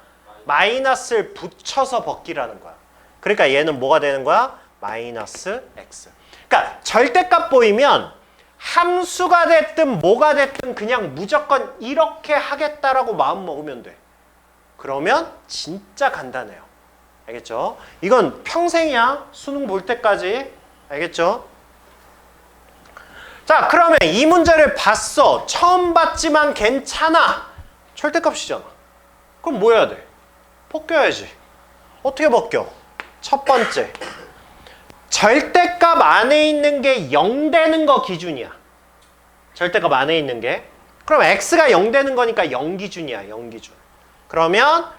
마이너스를 붙여서 벗기라는 거야. 그러니까 얘는 뭐가 되는 거야? 마이너스 x. 그러니까 절대값 보이면 함수가 됐든 뭐가 됐든 그냥 무조건 이렇게 하겠다라고 마음 먹으면 돼. 그러면 진짜 간단해요. 알겠죠? 이건 평생이야. 수능 볼 때까지. 알겠죠? 자, 그러면 이 문제를 봤어. 처음 봤지만 괜찮아. 절대값이잖아. 그럼 뭐 해야 돼? 벗겨야지. 어떻게 벗겨? 첫 번째. 절대값 안에 있는 게 0 되는 거 기준이야. 절대값 안에 있는 게. 그럼 x가 0 되는 거니까 0 기준이야. 0 기준. 그러면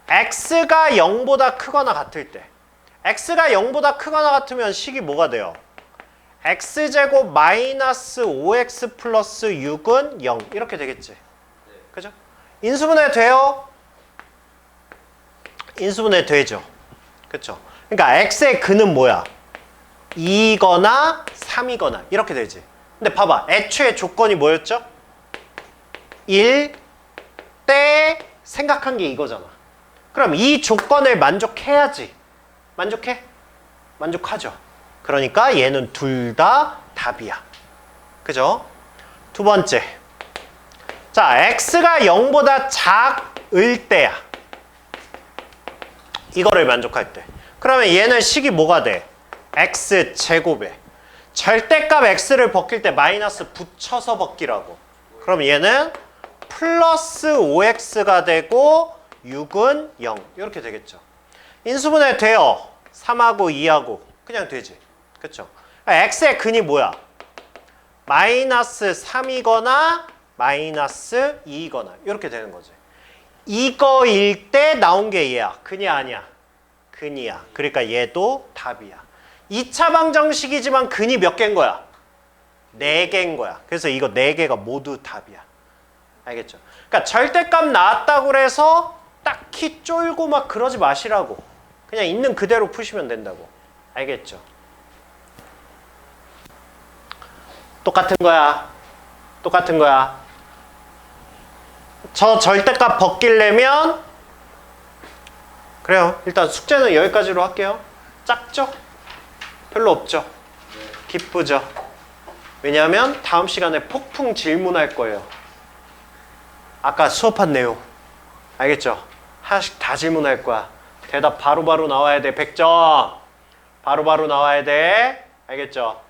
x가 0보다 크거나 같을 때. x가 0보다 크거나 같으면 식이 뭐가 돼요? x제곱 마이너스 5x 플러스 6은 0 이렇게 되겠지. 그죠? 인수분해 돼요? 인수분해 되죠. 그쵸? 그러니까 x의 근은 뭐야? 2거나 3이거나 이렇게 되지. 근데 봐봐. 애초에 조건이 뭐였죠? 1 때 생각한 게 이거잖아. 그럼 이 조건을 만족해야지. 만족해? 만족하죠. 그러니까 얘는 둘 다 답이야. 그죠? 두 번째. 자, x가 0보다 작을 때야. 이거를 만족할 때. 그러면 얘는 식이 뭐가 돼? x 제곱에 절대값 x를 벗길 때 마이너스 붙여서 벗기라고. 그럼 얘는 플러스 5x가 되고 6은 0 이렇게 되겠죠. 인수분해 돼요. 3하고 2하고 그냥 되지. 그쵸? x의 근이 뭐야? 마이너스 3이거나 마이너스 2이거나 이렇게 되는 거지. 이거일 때 나온 게 얘야. 근이 아니야. 근이야. 그러니까 얘도 답이야. 2차 방정식이지만 근이 몇 개인 거야? 4개인 거야. 그래서 이거 4개가 모두 답이야. 알겠죠? 그러니까 절대값 나왔다고 그래서 딱히 쫄고 막 그러지 마시라고. 그냥 있는 그대로 푸시면 된다고. 알겠죠? 똑같은 거야. 똑같은 거야. 저 절대값 벗기려면 그래요. 일단 숙제는 여기까지로 할게요. 작죠? 별로 없죠? 기쁘죠? 왜냐하면 다음 시간에 폭풍 질문할 거예요. 아까 수업한 내용 알겠죠? 하나씩 다 질문할 거야. 대답 바로바로 나와야 돼. 100점 바로바로 나와야 돼. 알겠죠?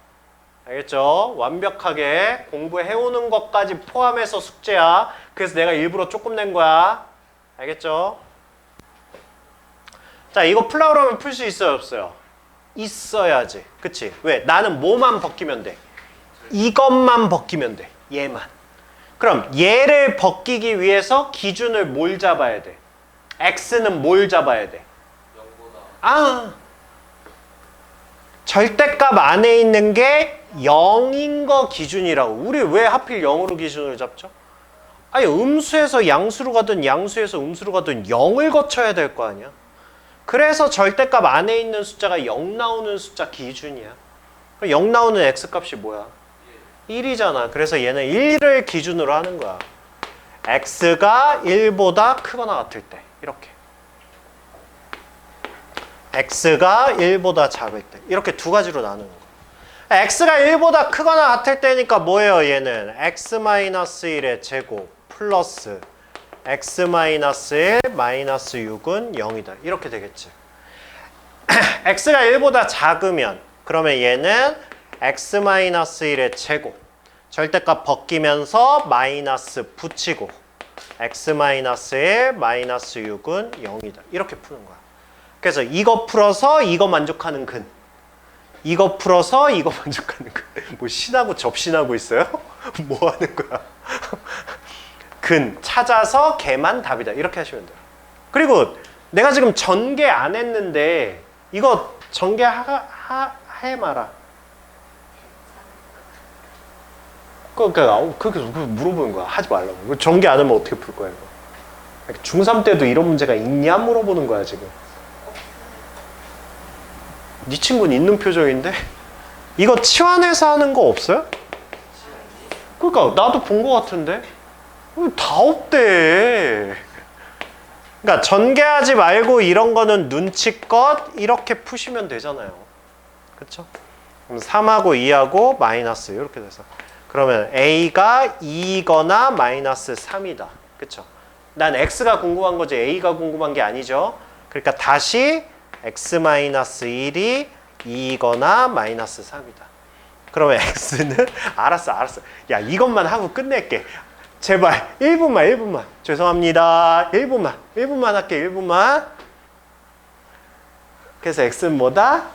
알겠죠? 완벽하게 공부해오는 것까지 포함해서 숙제야. 그래서 내가 일부러 조금 낸 거야. 알겠죠? 자, 이거 풀라고 하면 풀 수 있어요? 없어요? 있어야지. 그치? 왜? 나는 뭐만 벗기면 돼? 이것만 벗기면 돼. 얘만. 그럼 얘를 벗기기 위해서 기준을 뭘 잡아야 돼? x는 뭘 잡아야 돼? 0보다. 아! 절대값 안에 있는 게 0인 거 기준이라고. 우리 왜 하필 0으로 기준을 잡죠? 아니 음수에서 양수로 가든 양수에서 음수로 가든 0을 거쳐야 될 거 아니야. 그래서 절대값 안에 있는 숫자가 0 나오는 숫자 기준이야. 0 나오는 x값이 뭐야? 1이잖아. 그래서 얘는 1을 기준으로 하는 거야. x가 1보다 크거나 같을 때 이렇게. x가 1보다 작을 때 이렇게 두 가지로 나누는 거야. x가 1보다 크거나 같을 때니까 뭐예요? 얘는 x-1의 제곱 플러스 x-1 마이너스 6은 0이다. 이렇게 되겠지. x가 1보다 작으면 그러면 얘는 x-1의 제곱 절대값 벗기면서 마이너스 붙이고 x-1 마이너스 6은 0이다. 이렇게 푸는 거야. 그래서 이거 풀어서 이거 만족하는 근, 이거 풀어서 이거 만족하는 근. 뭐 신하고 접신하고 있어요? 뭐 하는 거야? 근 찾아서 걔만 답이다. 이렇게 하시면 돼요. 그리고 내가 지금 전개 안 했는데 이거 전개 해 마라. 그렇게 물어보는 거야. 하지 말라고. 전개 안 하면 어떻게 풀 거야 이거? 중3 때도 이런 문제가 있냐 물어보는 거야 지금. 네 친구는 있는 표정인데? 이거 치환해서 하는 거 없어요? 그러니까 나도 본 거 같은데? 다 없대. 그러니까 전개하지 말고 이런 거는 눈치껏 이렇게 푸시면 되잖아요. 그쵸? 그럼 3하고 2하고 마이너스 이렇게 돼서 그러면 A가 2거나 마이너스 3이다. 그쵸? 난 X가 궁금한 거지 A가 궁금한 게 아니죠. 그러니까 다시 X-1이 2거나 마이너스 3이다. 그러면 X는 알았어. 야 이것만 하고 끝낼게. 제발 1분만 죄송합니다. 1분만 할게. 1분만. 그래서 X는 뭐다?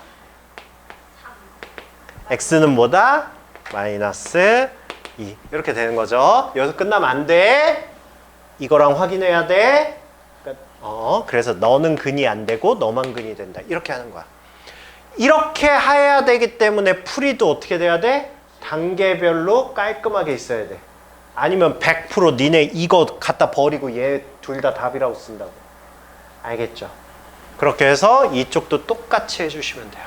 X는 뭐다? 마이너스 2 이렇게 되는 거죠. 여기서 끝나면 안 돼. 이거랑 확인해야 돼. 그래서 너는 근이 안 되고 너만 근이 된다. 이렇게 하는 거야. 이렇게 해야 되기 때문에 풀이도 어떻게 돼야 돼? 단계별로 깔끔하게 있어야 돼. 아니면 100% 니네 이거 갖다 버리고 얘 둘 다 답이라고 쓴다고. 알겠죠? 그렇게 해서 이쪽도 똑같이 해주시면 돼요.